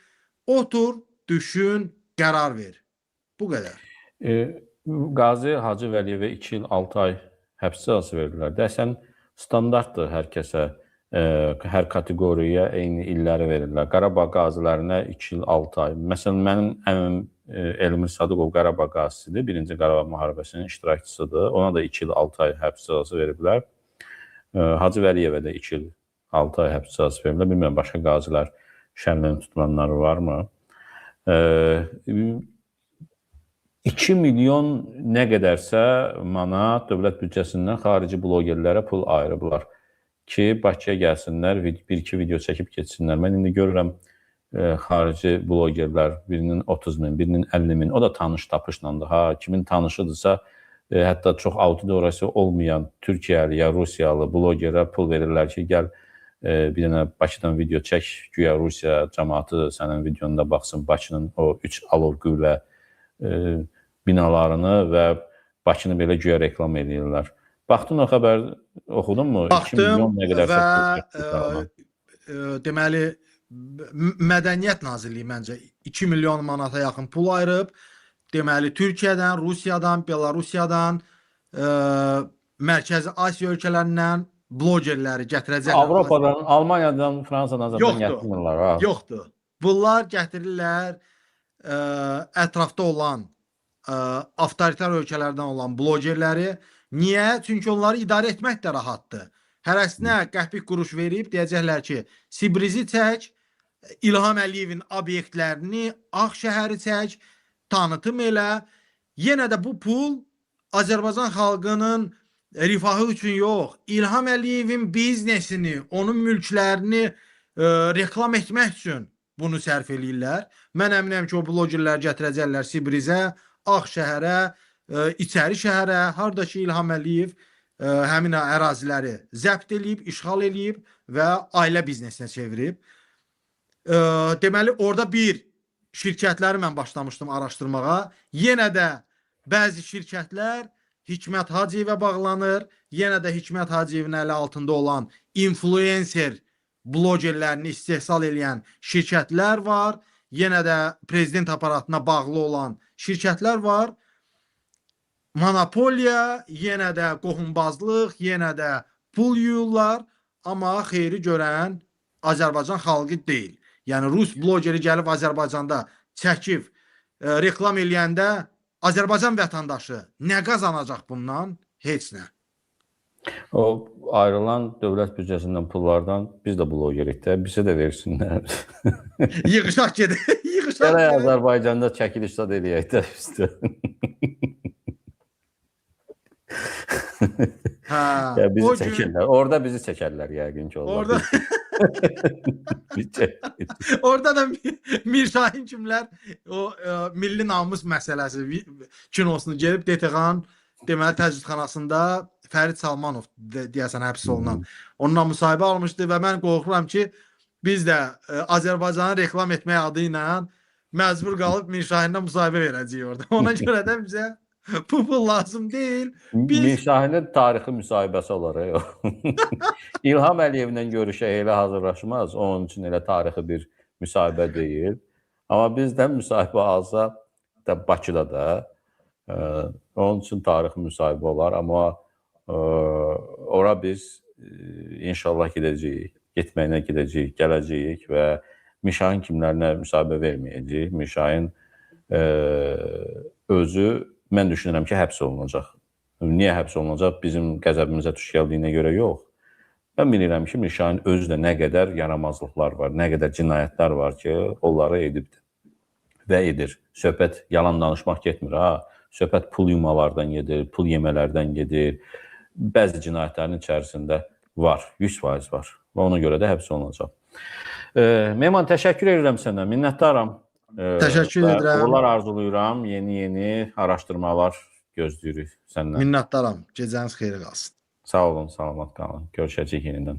otur, düşün, qərar ver. Bu qədər. Qazi Hacı Vəliyevə 2 il 6 ay həbs cəzası verdilər. Dəsən standartdır hər kəsə, hər kateqoriyaya eyni illəri verirlər. Qarabağ qazilərinə 2 il 6 ay. Məsələn, mənim əmim Elmir Sadıqov Qarabağ qazisidir. 1-ci Qarabağ müharibəsinin iştirakçısıdır. Ona da 2 il 6 ay həbs cəzası veriblər. Hacı Vəliyevə də 2 il 6 ay həbs cəzası veriblər. Bilmirəm, başqa qazilər şənliyini tutulanları varmı? 2 milyon nə qədərsə manat dövlət büdcəsindən xarici blogerlərə pul ayırıblar ki, Bakıya gəlsinlər, bir-iki video çəkib keçsinlər. Mən indi görürəm xarici blogerlər, birinin 30 min, birinin 50 min, o da tanış tapışlandı. Kimin tanışıdırsa, hətta çox auditoriyası olmayan Türkiyəli ya Rusiyalı blogerə pul verirlər ki, gəl bir dənə Bakıdan video çək, güya Rusiya cəmaatı sənin videonda baxsın, Bakının o 3 alov qüvvə binalarını və Bakını belə güya reklam edirlər. Baxdın o xəbər, oxudun mu? Baxdım və deməli, Mədəniyyət Nazirliyi məncə 2 milyon manata yaxın pul ayırıb. Deməli, Türkiyədən, Rusiyadan, Belarusiyadan, Mərkəzi Asiya ölkələrindən blogerləri gətirəcəklər. Avropadan, Almaniyadan, Fransadan gətirmirlər. Yoxdur. Bunlar gətirirlər ətrafda olan avtoritar ölkələrdən olan blogerləri. Niyə? Çünki onları idarə etmək də rahatdır. Hərəsinə qəpik quruş verib deyəcəklər ki, Sibrizi çək, İlham Əliyevin obyektlərini, Ağşəhəri çək, tanıtım elə. Yenə də bu pul Azərbaycan xalqının rifahı üçün yox, İlham Əliyevin biznesini, onun mülklərini reklam etmək üçün bunu sərf eləyirlər. Mən əminəm ki, o blogerlər gətirəcəklər Sibrizə, Ağşəhərə, İçəri şəhərə, harda ki İlham Əliyev həmin əraziləri zəbt eləyib, işğal eləyib və ailə biznesinə çevirib. Deməli, orada bir şirkətləri mən başlamışdım araşdırmağa. Yenə də bəzi şirkətlər Hikmət Hacıyevə bağlanır. Yenə də Hikmət Hacıyevin əli altında olan influencer blogerlərini istehsal edən şirkətlər var. Yenə də prezident aparatına bağlı olan şirkətlər var. Monopoliya, yenə də qohumbazlıq, yenə də pul yuyurlar. Amma xeyri görən Azərbaycan xalqı deyil. Yəni Rus blogeri gəlib Azərbaycanda çəkib reklam eləyəndə Azərbaycan vətəndaşı nə qazanacaq bundan? Heç nə. O ayrılan dövlət büdcəsindən pullardan biz də blogerik də, bizə də versinlər. Yığışaq gedək. Yığışaq Gələk gedək. Azərbaycanda çəkiliş zad eləyək də üstə. Hə. Ya bizi O gün çəkirlər. Orada bizi çəkərlər yəqin ki onlar. orada orada da Mirşahin kimlər o milli namus məsələsi kinosunu gəlib DTX-in deməli təcridxanasında Fərid Salmanov deyəsən həbs olunan. Onunla müsahibə almışdı və mən qorxuram ki, biz də Azərbaycanı reklam etmək adı ilə məcbur qalıb Mirşahinlə müsahibə verəcəyik orada. Ona görə də bizə bu pul lazım deyil. Biz Mirşahinin tarixi müsahibəsi olaraq. İlham Əliyevlə görüşə elə hazırlaşmaz. Onun üçün elə tarixi bir müsahibə deyil. Amma bizdən müsahibə alsa da Bakıda da onun üçün tarixi müsahibə olar. Amma ora biz inşallah gedəcəyik. Getməyinə gedəcəyik, gələcəyik və Mirşahin kimlərinə müsahibə verməyəcəyik. Mirşahin özü mən düşünürəm ki, həbs olunacaq. Niyə həbs olunacaq? Bizim qəzəbimizə tuş gəldiyinə görə yox. Mən bilirəm ki, Mirşahin özü də nə qədər yaramazlıqlar var, nə qədər cinayətlər var ki, onları edibdir və edir. Söhbət yalan danışmaq getmir, ha. Söhbət pul yumalardan gedir, pul yemələrdən gedir. Bəzi cinayətlərin içərisində var, 100% var və ona görə də həbs olunacaq. Mehman, təşəkkür edirəm səndən, minnətdaram. təşəkkür edirəm. Uğurlar arzulayıram, yeni araşdırmalar gözləyirik səndən. Minnətdaram. Gecəniz xeyir qalsın. Sağ olun, salamat qalın. Görüşəcəyik yenidən.